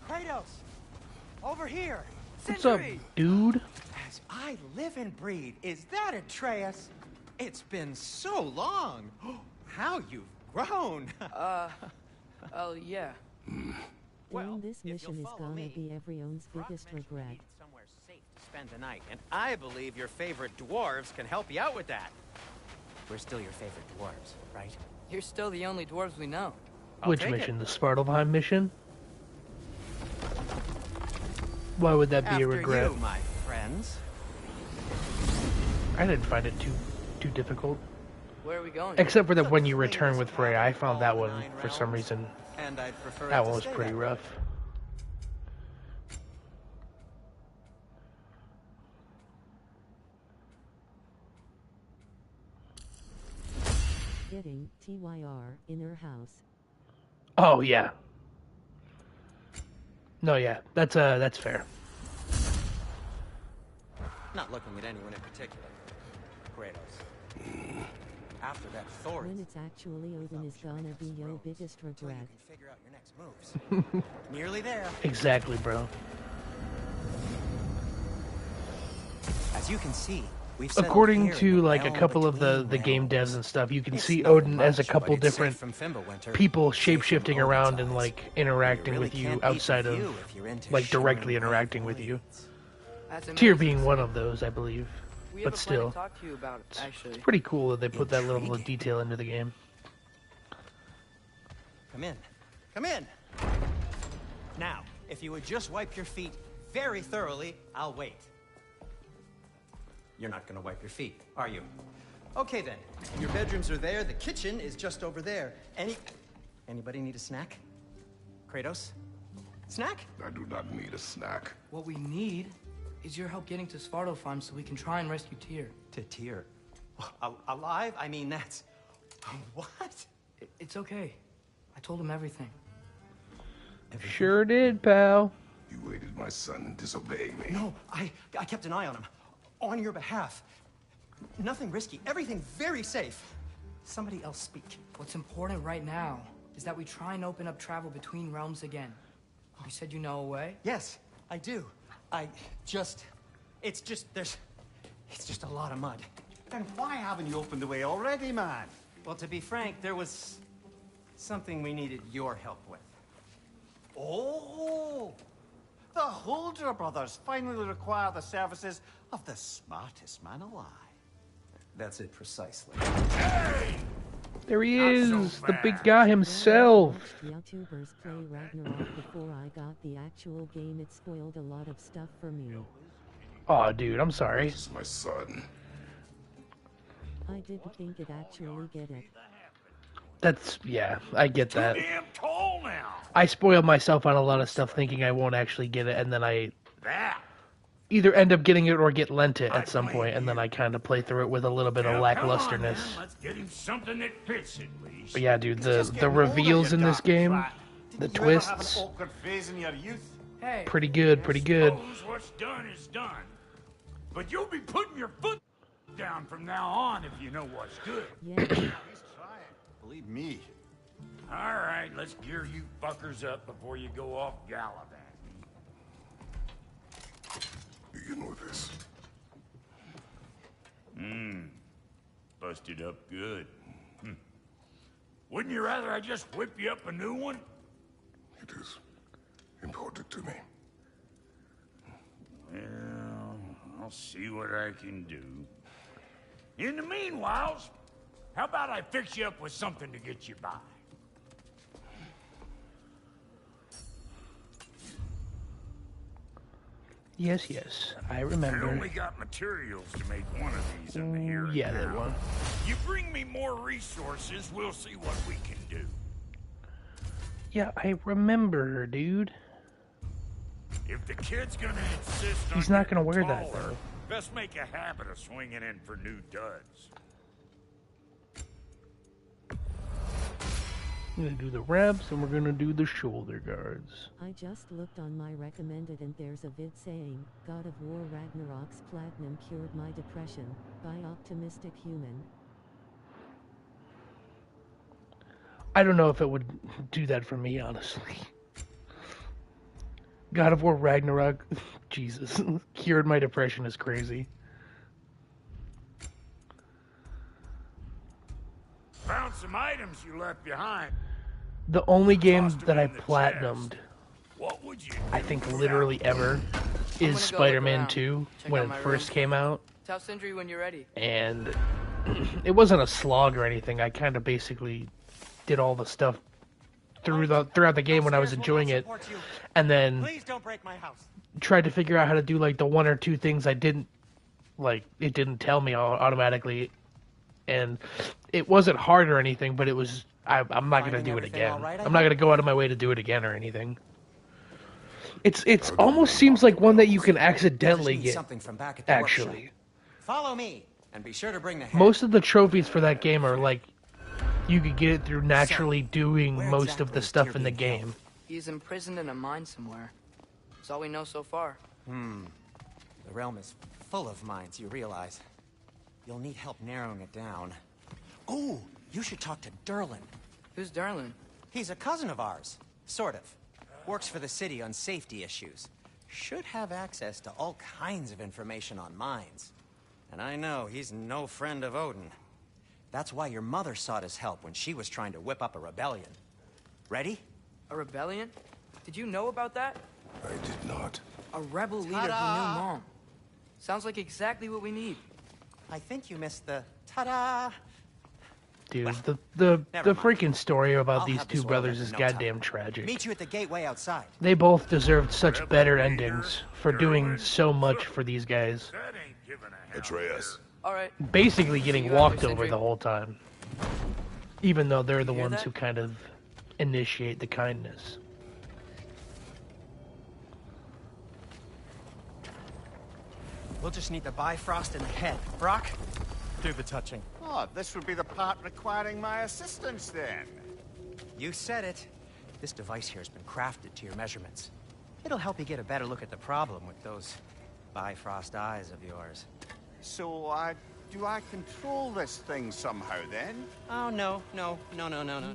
Kratos! Over here!
What's up, dude?
As I live and breathe, is that Atreus? It's been so long. How you've grown.
Oh, yeah.
Doing this mission is gonna be everyone's biggest regret.
Somewhere safe to spend the night, and I believe your favorite dwarves can help you out with that. We're still your favorite dwarves, right?
You're still the only dwarves we know.
Which mission? The Svartalfheim mission? Why would that be
After
a regret?
you, my friends.
I didn't find it too difficult.
Where are we going?
Except for that when you return with Freya, I found that one, for some reason,
And I'd prefer
that
it
one
to
was
stay
pretty
that way.
rough.
Kidding, TYR, inner house.
Oh, yeah. No, yeah, that's fair.
Not looking at anyone in particular. Kratos. After that Thor.
When it's actually Odin is gonna be your biggest
Until you
regret.
can figure out your next moves. Nearly there.
Exactly, bro.
As you can see, we've settled
According
here in
to
the
like a
realm
couple of the
between
game
realms.
devs and stuff, you can
It's
see
nothing
Odin as a
much,
couple
but it's
different
safe from Fimbulwinter,
people
safe from
shape-shifting
Odin's
around and
eyes.
like interacting
You really
with you
can't beat the
outside of
view if you're into
like directly
shimmering
interacting with you.
blades.
That's
Tyr
amazing.
being one of those, I believe.
We have
But
a plan
still,
to talk to you about, actually.
it's pretty cool that they put that level of detail into the game.
Come in. Come in. Now, if you would just wipe your feet very thoroughly, I'll wait. You're not gonna wipe your feet, are you? Okay then. Your bedrooms are there. The kitchen is just over there. Anybody need a snack? Kratos? Snack?
I do not need a snack.
What we need is your help getting to Svartalfheim so we can try and rescue Tyr.
To Tyr. Alive? I mean, that's... What?
It's okay. I told him everything.
Sure did, pal.
You aided my son in disobeying me.
No, I kept an eye on him. On your behalf. Nothing risky. Everything very safe. Somebody else speak.
What's important right now is that we try and open up travel between realms again. You said you know a way?
Yes, I do. It's just a lot of mud.
Then why haven't you opened the way already, man?
Well, to be frank, there was something we needed your help with.
Oh! The Holder brothers finally require the services of the smartest man alive.
That's it precisely.
There he is, the big guy himself.
YouTubers play Ragnarok before I got the actual game. It spoiled a lot of stuff for me.
Aw, dude, I'm sorry.
This is my son.
I didn't think it actually get it.
That's, yeah, I get that.
Damn tall now.
I spoiled myself on a lot of stuff thinking I won't actually get it, and then I
That.
either end up getting it or get lent it at some point, and then I kind of play through it with a little bit of
Now, come on,
lacklusterness.
man. Let's get him something that fits at least.
But yeah, dude,
Just
the
getting older,
reveals
you
in this
dark
game,
twat.
the
Didn't you ever have
twists,
an awkward phase in your youth?
Hey.
pretty good, pretty good.
Suppose what's done is done. But you'll be putting your foot down from now on if you know what's good.
Yeah,
He's trying. Believe me.
All right, let's gear you fuckers up before you go off gallivanting.
Begin with this.
Busted up good. Wouldn't you rather I just whip you up a new one?
It is important to me.
Well, I'll see what I can do. In the meanwhile, how about I fix you up with something to get you by?
Yes, yes, I
I
remember.
only got materials to make one of these in the here and
Yeah, that
now.
one.
You bring me more resources, we'll see what we can do.
Yeah, I remember, dude.
If the kid's gonna insist on
He's not gonna
getting
wear that,
taller,
though.
best make a habit of swinging in for new duds.
We're gonna do the reps and we're gonna do the shoulder guards.
I just looked on my recommended and there's a vid saying, God of War Ragnarok's platinum cured my depression, by Optimistic Human.
I don't know if it would do that for me, honestly. God of War Ragnarok, Jesus, cured my depression is crazy.
Found some items you left behind.
The only game
Tossed 'em
that I
in the
platinumed,
chest. What would you
I
do
think
without
literally
them?
ever,
gonna
is
go look
Spider-Man
around.
2
Check
when
out
it
my
first
room.
came out.
Tell Sindri when you're ready.
And it wasn't a slog or anything. I kind of basically did all the stuff throughout the game when I was enjoying it, and then
Please don't break my house.
tried to figure out how to do like the one or two things I didn't like. It didn't tell me automatically, and it wasn't hard or anything. But it was. I'm not gonna
Finding
do it
everything
again.
all right, I
I'm not
hope?
gonna go out of my way to do it again or anything. It's almost seems like one that you can accidentally
Need
get.
something from back at the workshop.
Actually,
Follow me, and be sure to bring the hat.
most of the trophies for that game are like you could get it through naturally doing
where
most of
exactly
the
is
stuff
Tyr
in the
being held?
game.
He's imprisoned in a mine somewhere. That's all we know so far.
The realm is full of mines, you realize. You'll need help narrowing it down. Oh, you should talk to Derlin.
Who's Darlin?
He's a cousin of ours. Sort of. Works for the city on safety issues. Should have access to all kinds of information on mines. And I know he's no friend of Odin. That's why your mother sought his help when she was trying to whip up a rebellion. Ready?
A rebellion? Did you know about that?
I did not.
A rebel leader who knew Mom. Sounds like exactly what we need.
I think you missed the ta-da.
Dude,
Well,
the
never mind.
freaking story about
I'll
these
have
two
this oiled
brothers
up in
is
no
goddamn
time.
tragic.
Meet you at the gateway outside.
They both deserved such better endings for doing so much for these guys.
That ain't giving a hell.
Atreus.
All right.
Basically
See
getting
you out
walked
there,
over
Sindri.
the whole time. Even though they're the
hear
ones
that?
who kind of initiate the kindness.
We'll just need the Bifrost in the head. Brock, do the touching.
Oh, this would be the part requiring my assistance then.
You said it. This device here has been crafted to your measurements. It'll help you get a better look at the problem with those Bifrost eyes of yours.
So, do I control this thing somehow then?
Oh, no.
You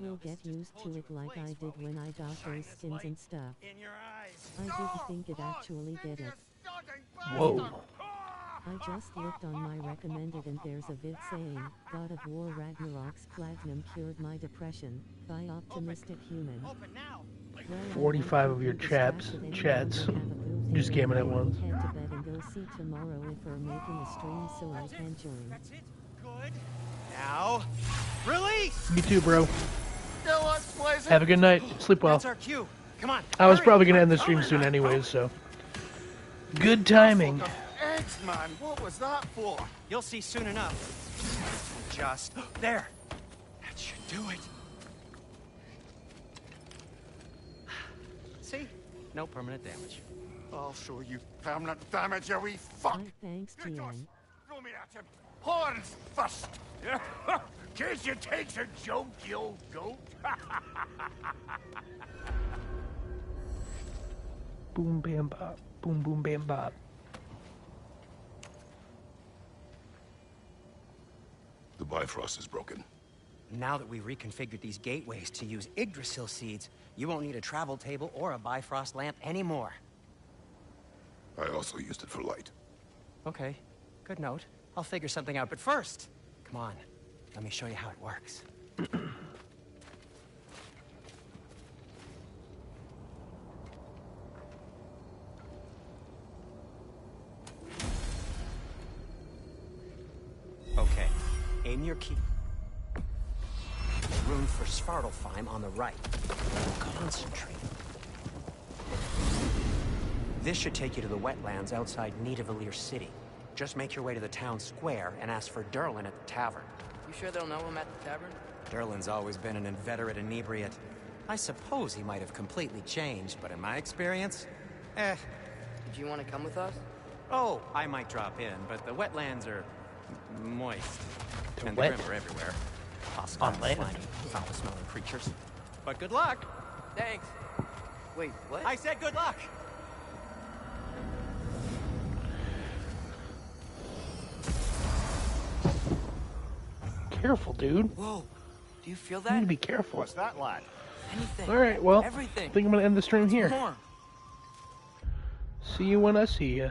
will get used to it like I did when I got those skins and stuff.
In your eyes.
I didn't think it actually did it.
Whoa.
I just looked on my recommended and there's a vid saying, God of War Ragnarok's platinum cured my depression, by optimistic human.
Open now.
Well, I
45
won't
of your
keep you
chads.
distracted any longer, have a good
Just
day,
gaming at
and
once.
Head to bed and go see tomorrow if we're making a stream so I can join.
That's it. Good. Now, release!
Me too, bro.
Still unpleasant.
Have a good night. Sleep well.
That's our cue. Come on.
I was
hurry.
probably gonna end the stream soon anyways, so. Good timing.
Eggs, man. What was that for?
You'll see soon enough. Just there. That should do it. See? No permanent damage.
I'll show you permanent damage, you wee fuck.
Thanks,
Get yours.
Tian.
Throw me at him. Horns first.
Case you takes a joke, you old goat.
Boom, bam, bop. Boom, boom, bam, bop.
The Bifrost is broken.
Now that we've reconfigured these gateways to use Yggdrasil seeds, you won't need a travel table or a Bifrost lamp anymore.
I also used it for light.
Okay, good note. I'll figure something out, but first, come on, let me show you how it works. Okay, aim your key. Rune for Svartalfheim on the right. Concentrate. This should take you to the wetlands outside Nidavellir City. Just make your way to the town square and ask for Derlin at the tavern.
You sure they'll know him at the tavern?
Derlin's always been an inveterate inebriate. I suppose he might have completely changed, but in my experience,
Did you want to come with us?
Oh, I might drop in, but the wetlands are moist.
They're
And
wet?
the grim are everywhere. Hostile,
On land?
slimy, foul-smelling creatures. But good luck!
Thanks. Wait, what?
I said good luck!
Careful, dude.
Whoa. Do you feel
You need
that?
to be careful.
What's that, lad?
Anything.
Alright, well, I
Everything.
think I'm gonna end the stream here.
More.
See you when I see you.